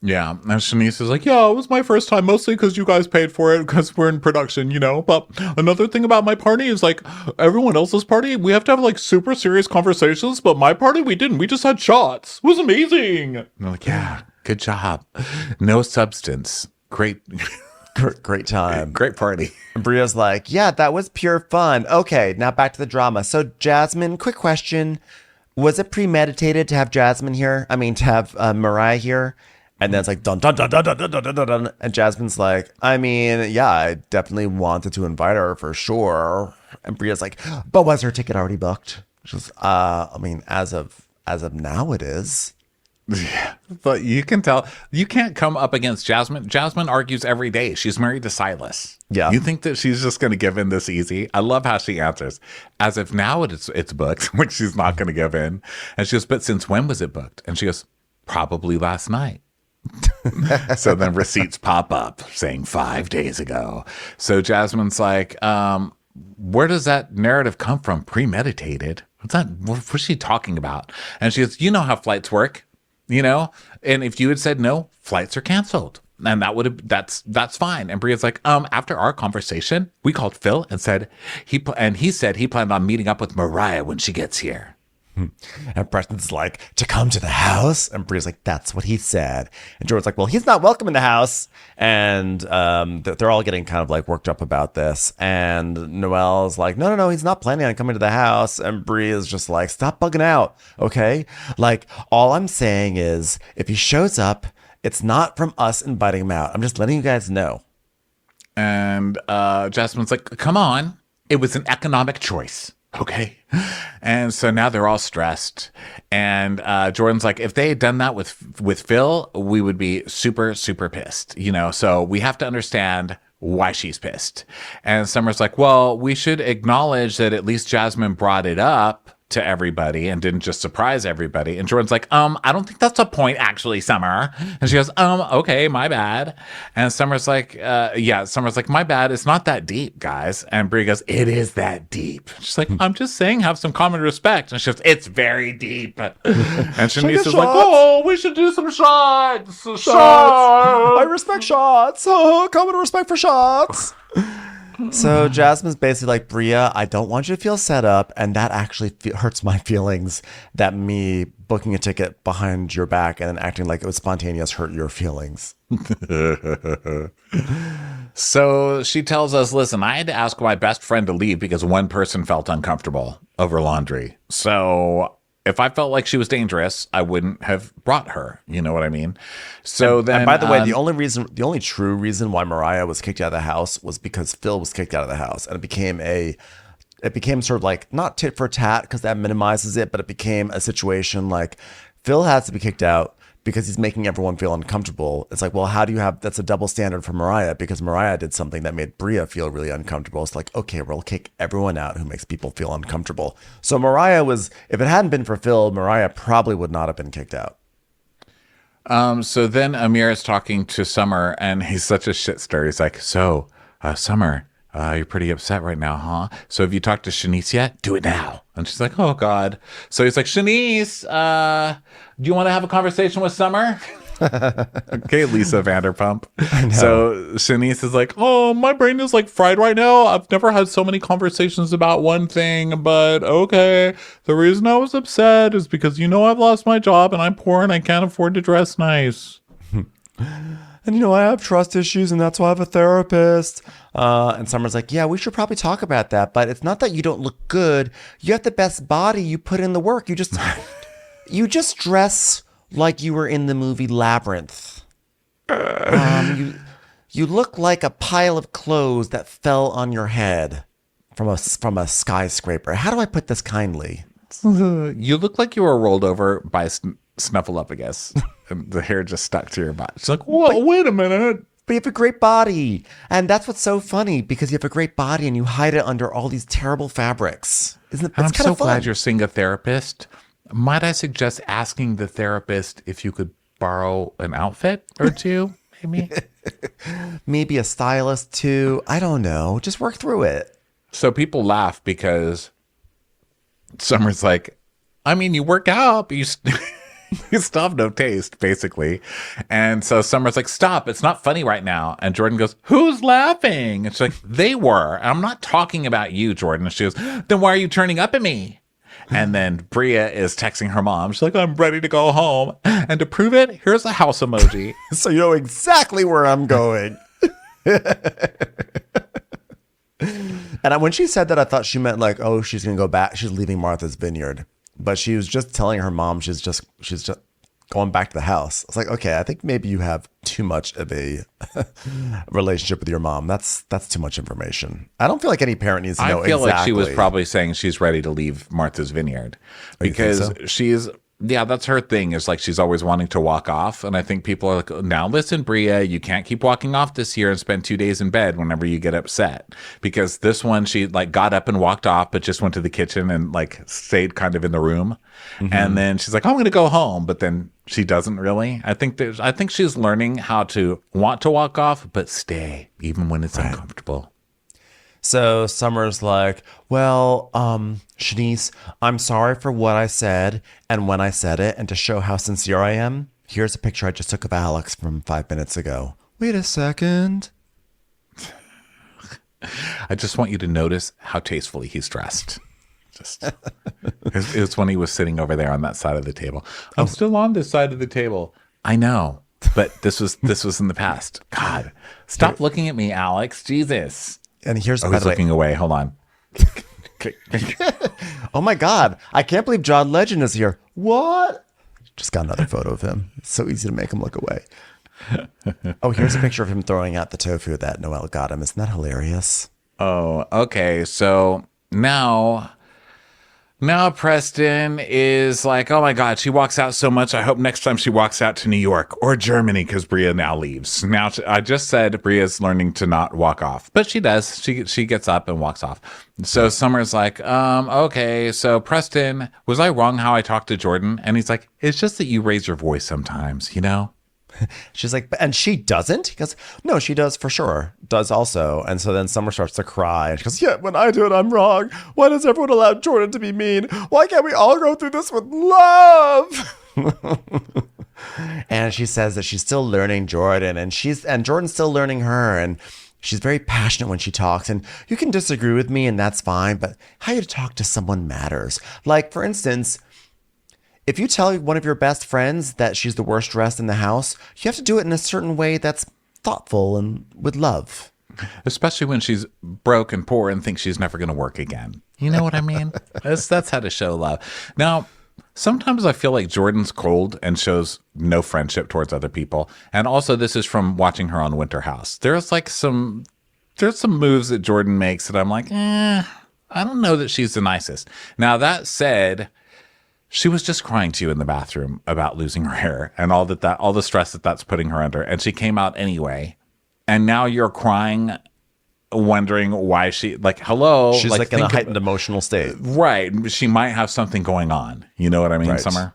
Yeah, and Shanice is like, yeah, it was my first time, mostly because you guys paid for it, because we're in production, But another thing about my party is, like, everyone else's party, we have to have, like, super serious conversations, but my party, we didn't. We just had shots. It was amazing. And I'm like, yeah, good job. No substance. Great. Great time. Great party. And Bria's like, yeah, that was pure fun. Okay, now back to the drama. So, Jasmine, quick question. Was it premeditated to have Jasmine here? To have Mariah here? And then it's like, dun, dun, dun, dun, dun, dun, dun, dun, dun. And Jasmine's like, yeah, I definitely wanted to invite her for sure. And Bria's like, but was her ticket already booked? She's, as of now it is. Yeah, but you can tell, you can't come up against Jasmine. Jasmine argues every day. She's married to Silas. Yeah. You think that she's just going to give in this easy? I love how she answers. As if now it's booked, which she's not going to give in. And she goes, but since when was it booked? And she goes, probably last night. So then receipts pop up saying 5 days ago. So Jasmine's like, where does that narrative come from? Premeditated? What's she talking about? And she goes, you know how flights work, and if you had said no, flights are canceled. And that's fine. And Bria's like, after our conversation, we called Phil and said he said he planned on meeting up with Mariah when she gets here. And Preston's like, to come to the house? And Bria's like, that's what he said. And Jordan's like, well, he's not welcome in the house. And they're all getting kind of like worked up about this. And Noelle's like, no, he's not planning on coming to the house. And Bria's just like, stop bugging out, okay? Like, all I'm saying is, if he shows up, it's not from us inviting him out. I'm just letting you guys know. And Jasmine's like, come on. It was an economic choice. Okay. And so now they're all stressed. And Jordan's like, if they had done that with Phil, we would be super, super pissed, so we have to understand why she's pissed. And Summer's like, well, we should acknowledge that at least Jasmine brought it up to everybody and didn't just surprise everybody. And Jordan's like, I don't think that's a point, actually, Summer. And she goes, okay, my bad. And Summer's like, Summer's like, my bad. It's not that deep, guys. And Bria goes, it is that deep. She's like, I'm just saying, have some common respect. And she goes, it's very deep. And Shanice is like, oh, we should do some shots. Shots. I respect shots. Oh, common respect for shots. So Jasmine's basically like, Bria, I don't want you to feel set up. And that actually hurts my feelings that me booking a ticket behind your back and then acting like it was spontaneous hurt your feelings. So she tells us, listen, I had to ask my best friend to leave because one person felt uncomfortable over laundry. So if I felt like she was dangerous, I wouldn't have brought her. You know what I mean? So then, and by the way, the only true reason why Mariah was kicked out of the house was because Phil was kicked out of the house, and it became sort of like not tit for tat because that minimizes it, but it became a situation like Phil has to be kicked out because he's making everyone feel uncomfortable. It's like, well, how do you have, that's a double standard for Mariah because Mariah did something that made Bria feel really uncomfortable. It's like, okay, we'll kick everyone out who makes people feel uncomfortable. So Mariah was, if it hadn't been for Phil, Mariah probably would not have been kicked out. So then Amir is talking to Summer and he's such a shit stir. He's like, so Summer, you're pretty upset right now, huh? So have you talked to Shanice yet? Do it now. And she's like, oh, God. So he's like, Shanice, do you want to have a conversation with Summer? Okay, Lisa Vanderpump. So Shanice is like, oh, my brain is like fried right now. I've never had so many conversations about one thing, but okay. The reason I was upset is because I've lost my job and I'm poor and I can't afford to dress nice. And I have trust issues and that's why I have a therapist. And Summer's like, yeah, we should probably talk about that. But it's not that you don't look good. You have the best body. You put in the work. You just dress like you were in the movie Labyrinth. You look like a pile of clothes that fell on your head from a skyscraper. How do I put this kindly? You look like you were rolled over by Snuffleupagus. And the hair just stuck to your butt. It's like, whoa, wait a minute. But you have a great body. And that's what's so funny because you have a great body and you hide it under all these terrible fabrics. Isn't it? I'm so glad you're seeing a therapist. Might I suggest asking the therapist if you could borrow an outfit or two, maybe? Maybe a stylist too. I don't know. Just work through it. So people laugh because Summer's like, I mean, you work out, but you still have no taste, basically. And so Summer's like, stop, it's not funny right now. And Jordan goes, who's laughing? And she's like, they were. And I'm not talking about you, Jordan. And she goes, then why are you turning up at me? And then Bria is texting her mom. She's like, I'm ready to go home. And to prove it, here's a house emoji. So you know exactly where I'm going. And when she said that, I thought she meant like, oh, she's going to go back. She's leaving Martha's Vineyard. But she was just telling her mom she's just going back to the house. I was like, okay, I think maybe you have too much of a relationship with your mom. That's too much information. I don't feel like any parent needs to know exactly. I feel like she was probably saying she's ready to leave Martha's Vineyard because she's Yeah, that's her thing, is like she's always wanting to walk off. And I think people are like, now listen, Bria, you can't keep walking off this year and spend 2 days in bed whenever you get upset. Because this one, she like got up and walked off, but just went to the kitchen and like stayed kind of in the room. Mm-hmm. And then she's like, oh, I'm going to go home. But then she doesn't really. I think she's learning how to want to walk off, but stay even when it's uncomfortable. So Summer's like, well, Shanice, I'm sorry for what I said and when I said it. And to show how sincere I am, here's a picture I just took of Alex from 5 minutes ago. Wait a second. I just want you to notice how tastefully he's dressed. It's when he was sitting over there on that side of the table. I'm still on this side of the table. I know, but this was in the past. God, stop looking at me, Alex. Jesus. And here's he's looking away. Hold on. Oh my God. I can't believe John Legend is here. What? Just got another photo of him. It's so easy to make him look away. Oh, here's a picture of him throwing out the tofu that Noelle got him. Isn't that hilarious? Oh, okay. So now Preston is like, oh my God, she walks out so much. I hope next time she walks out to New York or Germany, because Bria now leaves. Now, I just said Bria's learning to not walk off, but she does. She gets up and walks off. So Summer's like, okay, so Preston, was I wrong how I talked to Jordan? And he's like, it's just that you raise your voice sometimes, you know? She's like, and she doesn't? He goes, no, she does for sure. Does also. And so then Summer starts to cry. And she goes, yeah, when I do it, I'm wrong. Why does everyone allow Jordan to be mean? Why can't we all go through this with love? And she says that she's still learning Jordan, and Jordan's still learning her. And she's very passionate when she talks. And you can disagree with me, and that's fine. But how you talk to someone matters. Like, for instance, if you tell one of your best friends that she's the worst dressed in the house, you have to do it in a certain way that's thoughtful and with love. Especially when she's broke and poor and thinks she's never going to work again. You know what I mean? That's how to show love. Now, sometimes I feel like Jordan's cold and shows no friendship towards other people. And also, this is from watching her on Winter House. There's some moves that Jordan makes that I'm like, I don't know that she's the nicest. Now, that said, she was just crying to you in the bathroom about losing her hair and all the stress that's putting her under. And she came out anyway. And now you're crying, wondering why hello. She's like in a heightened emotional state. Right. She might have something going on. You know what I mean, Right. Summer?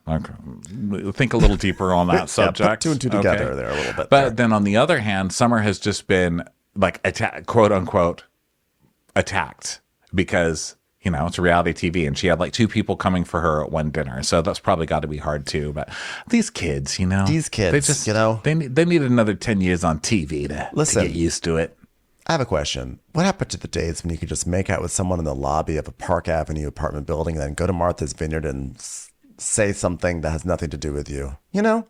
Think a little deeper on that subject. Yeah, put two and two together there a little bit. But then on the other hand, Summer has just been quote unquote attacked because, you know, it's a reality TV, and she had like 2 people coming for her at one dinner. So that's probably got to be hard too. But these kids, you know, they just, you know, they need another 10 years on TV to get used to it. I have a question. What happened to the days when you could just make out with someone in the lobby of a Park Avenue apartment building and then go to Martha's Vineyard and say something that has nothing to do with you? You know?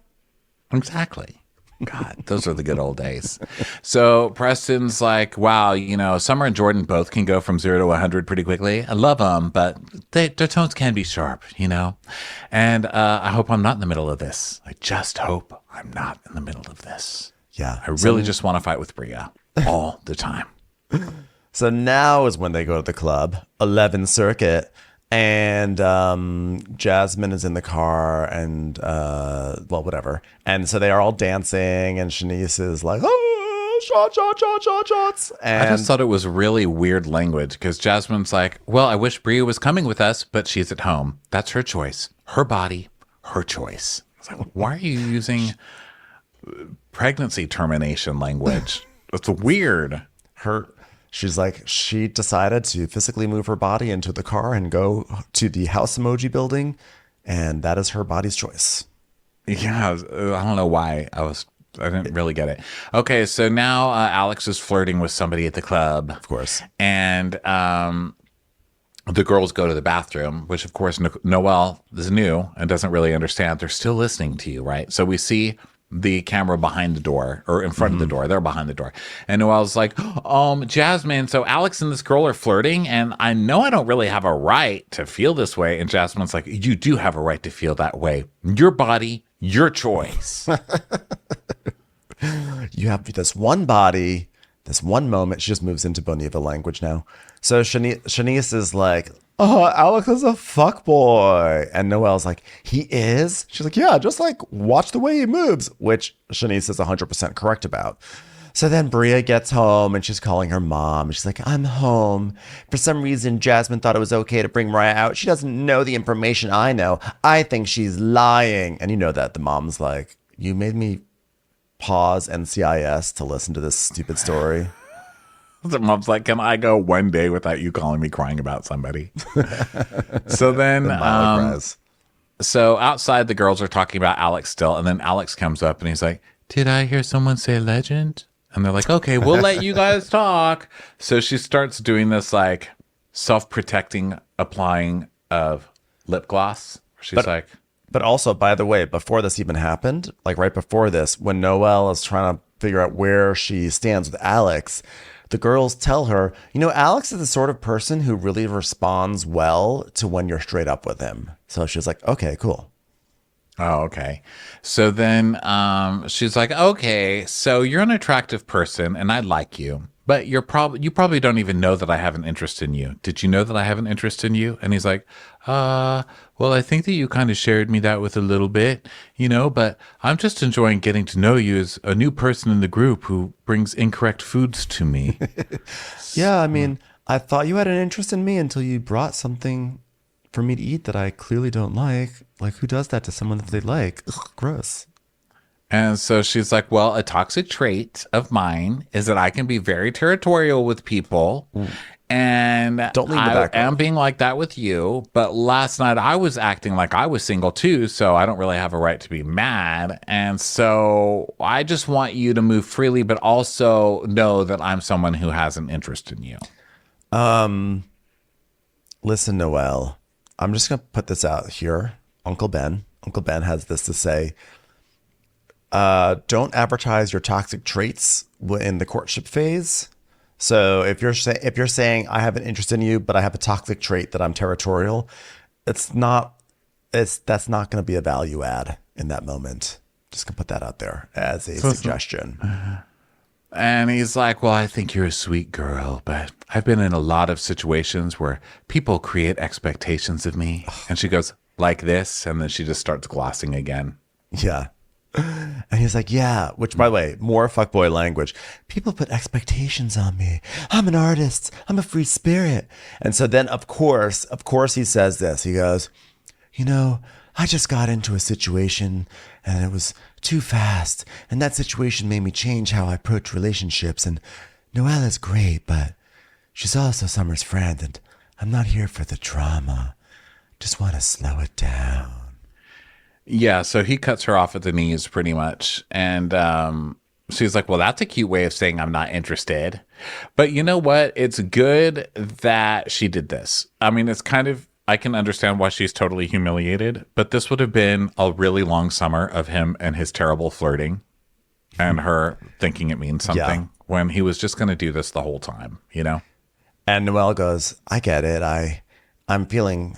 Exactly. God, those are the good old days. So Preston's like, wow, you know, Summer and Jordan both can go from 0 to 100 pretty quickly. I love them, but their tones can be sharp, you know? And I hope I'm not in the middle of this. I just hope I'm not in the middle of this. Yeah. I really just want to fight with Bria all the time. So now is when they go to the club, 11 Circuit, and Jasmine is in the car, and whatever. And so they are all dancing, and Shanice is like, oh, shots. And I just thought it was really weird language because Jasmine's like, well, I wish Bria was coming with us, but she's at home. That's her choice. Her body, her choice. It's like, why are you using pregnancy termination language? It's weird. She's like, she decided to physically move her body into the car and go to the house emoji building, and that is her body's choice. Yeah, I don't know why I didn't really get it. Okay, so now Alex is flirting with somebody at the club. Of course. And the girls go to the bathroom, which of course Noelle is new and doesn't really understand. They're still listening to you, right? So we see the camera behind the door or in front of the door. They're behind the door. And Noelle's like, Jasmine, so Alex and this girl are flirting, and I know I don't really have a right to feel this way. And Jasmine's like, you do have a right to feel that way. Your body, your choice. You have this one body, this one moment. She just moves into Boniva language now. So Shanice is like, oh, Alex is a fuckboy. And Noelle's like, he is? She's like, yeah, just like watch the way he moves, which Shanice is 100% correct about. So then Bria gets home and she's calling her mom. She's like, I'm home. For some reason, Jasmine thought it was okay to bring Mariah out. She doesn't know the information I know. I think she's lying. And you know that the mom's like, you made me pause NCIS to listen to this stupid story. The mom's like, can I go one day without you calling me crying about somebody? So then, so outside the girls are talking about Alex still. And then Alex comes up and he's like, did I hear someone say legend? And they're like, okay, we'll let you guys talk. So she starts doing this like self-protecting applying of lip gloss. She's like, but also, by the way, before this even happened, like right before this, when Noelle is trying to figure out where she stands with Alex, the girls tell her, you know, Alex is the sort of person who really responds well to when you're straight up with him. So she's like, okay, cool. Oh, okay. So then she's like, okay, so you're an attractive person and I like you, but you probably don't even know that I have an interest in you. Did you know that I have an interest in you? And he's like, well, I think that you kind of shared me that with a little bit, but I'm just enjoying getting to know you as a new person in the group who brings incorrect foods to me. Yeah, I mean, I thought you had an interest in me until you brought something for me to eat that I clearly don't like. Like, who does that to someone that they like? Ugh, gross. And so she's like, well, a toxic trait of mine is that I can be very territorial with people. And Don't leave the back I am row. being like that with you. But last night I was acting like I was single too. So I don't really have a right to be mad. And so I just want you to move freely, but also know that I'm someone who has an interest in you. Listen, Noelle, I'm just going to put this out here. Uncle Ben has this to say. Don't advertise your toxic traits in the courtship phase. So if you're saying I have an interest in you, but I have a toxic trait that I'm territorial, that's not going to be a value add in that moment. Just gonna put that out there as a suggestion. And he's like, well, I think you're a sweet girl, but I've been in a lot of situations where people create expectations of me. And she goes like this, and then she just starts glossing again. Yeah. And he's like, yeah, which, by the way, more fuckboy language. People put expectations on me. I'm an artist. I'm a free spirit. And so then, of course, he says this. He goes, I just got into a situation and it was too fast. And that situation made me change how I approach relationships. And Noelle is great, but she's also Summer's friend. And I'm not here for the drama. Just want to slow it down. Yeah, so he cuts her off at the knees pretty much. And she's like, well, that's a cute way of saying I'm not interested. But you know what? It's good that she did this. I mean, it's kind of, I can understand why she's totally humiliated. But this would have been a really long summer of him and his terrible flirting and her thinking it means something when he was just going to do this the whole time, And Noelle goes, I get it. I'm feeling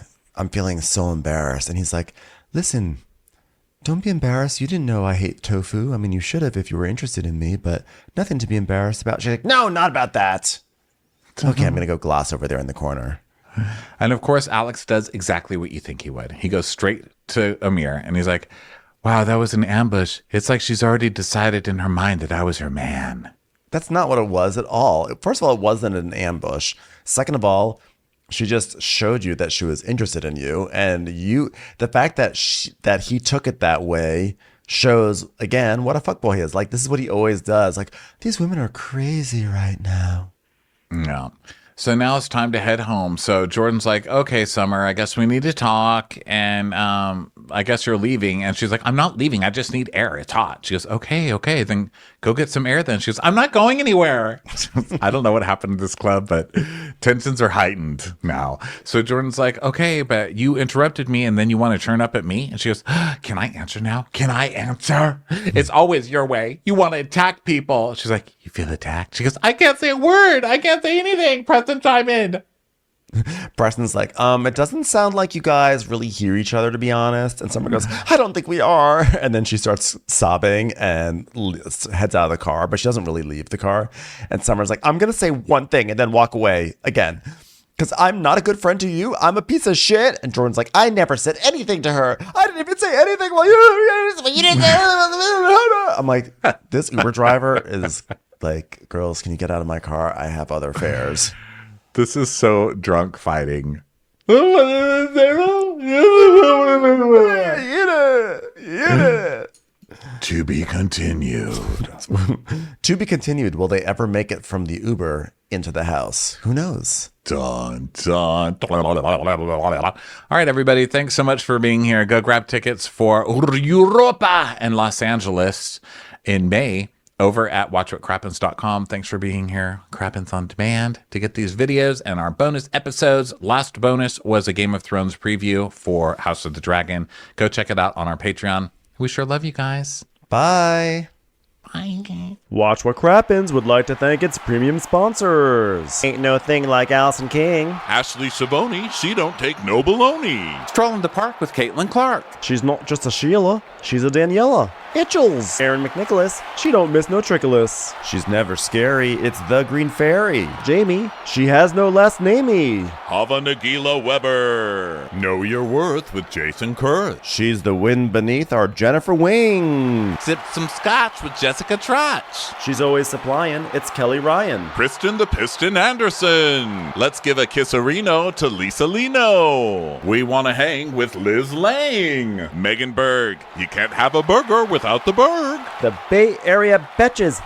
so embarrassed. And he's like, listen, don't be embarrassed. You didn't know I hate tofu. I mean, you should have if you were interested in me, but nothing to be embarrassed about. She's like, no, not about that. Okay, I'm going to go gloss over there in the corner. And of course, Alex does exactly what you think he would. He goes straight to Amir and he's like, wow, that was an ambush. It's like she's already decided in her mind that I was her man. That's not what it was at all. First of all, it wasn't an ambush. Second of all, she just showed you that she was interested in you, and the fact that he took it that way shows again what a fuckboy he is. Like, this is what he always does. Like, these women are crazy right now. Yeah. So now it's time to head home. So Jordan's like, okay, Summer, I guess we need to talk. And I guess you're leaving. And she's like, I'm not leaving. I just need air. It's hot. She goes, okay. Then go get some air then. She goes, I'm not going anywhere. I don't know what happened in this club, but tensions are heightened now. So Jordan's like, okay, but you interrupted me and then you want to turn up at me? And she goes, can I answer now? Can I answer? It's always your way. You want to attack people. She's like, you feel attacked? She goes, I can't say a word. I can't say anything. Preston, chime in. Preston's like, it doesn't sound like you guys really hear each other, to be honest. And Summer goes, I don't think we are. And then she starts sobbing and heads out of the car, but she doesn't really leave the car. And Summer's like, I'm going to say one thing and then walk away again, because I'm not a good friend to you. I'm a piece of shit. And Jordan's like, I never said anything to her. I didn't even say anything. Well, you didn't say anything. I'm like, this Uber driver is like, girls, can you get out of my car? I have other fares. This is so drunk fighting. To be continued. To be continued. Will they ever make it from the Uber into the house? Who knows? Dun, dun. All right, everybody. Thanks so much for being here. Go grab tickets for Europa and Los Angeles in May over at watchwhatcrappens.com. Thanks for being here. Crappens on Demand to get these videos and our bonus episodes. Last bonus was a Game of Thrones preview for House of the Dragon. Go check it out on our Patreon. We sure love you guys. Bye. Bye. Watch What Crappens would like to thank its premium sponsors. Ain't no thing like Allison King. Ashley Savoni, she don't take no baloney. Stroll in the park with Caitlin Clark. She's not just a Sheila, she's a Daniela. Itchels. Aaron McNicholas, she don't miss no trickolas. She's never scary. It's the Green Fairy. Jamie, she has no last namey. Hava Nagila Weber. Know your worth with Jason Kurth. She's the wind beneath our Jennifer Wing. Sip some scotch with Jessica Trotch. She's always supplying. It's Kelly Ryan. Kristen the Piston Anderson. Let's give a kisserino to Lisa Lino. We want to hang with Liz Lang. Megan Berg. You can't have a burger without the Berg. The Bay Area Betches.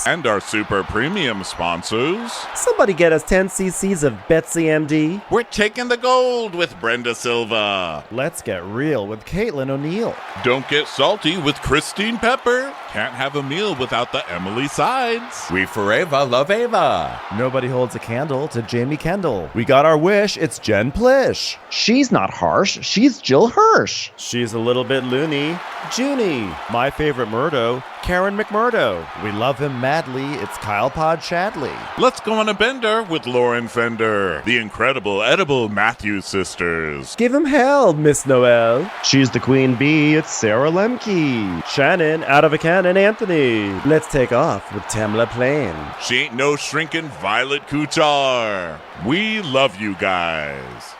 And our super premium sponsors. Somebody get us 10 cc's of Betsy MD. We're taking the gold with Brenda Silva. Let's get real with Caitlin O'Neill. Don't get salty with Christine Pepper. Can't have a meal without the Emily Sides. We forever love Ava. Nobody holds a candle to Jamie Kendall. We got our wish. It's Jen Plish. She's not harsh. She's Jill Hirsch. She's a little bit loony. Junie. My favorite Murdo, Karen McMurdo. We love him madly. It's Kyle Pod Shadley. Let's go on a bender with Lauren Fender. The incredible edible Matthews sisters. Give him hell, Miss Noel. She's the queen bee. It's Sarah Lemke. Shannon, out of a cannon, Anthony. Let's take off with Tamla Plain. She ain't no shrinking Violet Kuchar. We love you guys.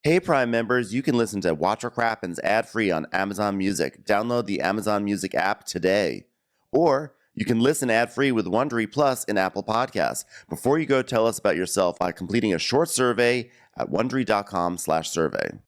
Hey Prime members, you can listen to Watch Our Crappens ad-free on Amazon Music. Download the Amazon Music app today. Or you can listen ad-free with Wondery Plus in Apple Podcasts. Before you go, tell us about yourself by completing a short survey at Wondery.com/survey.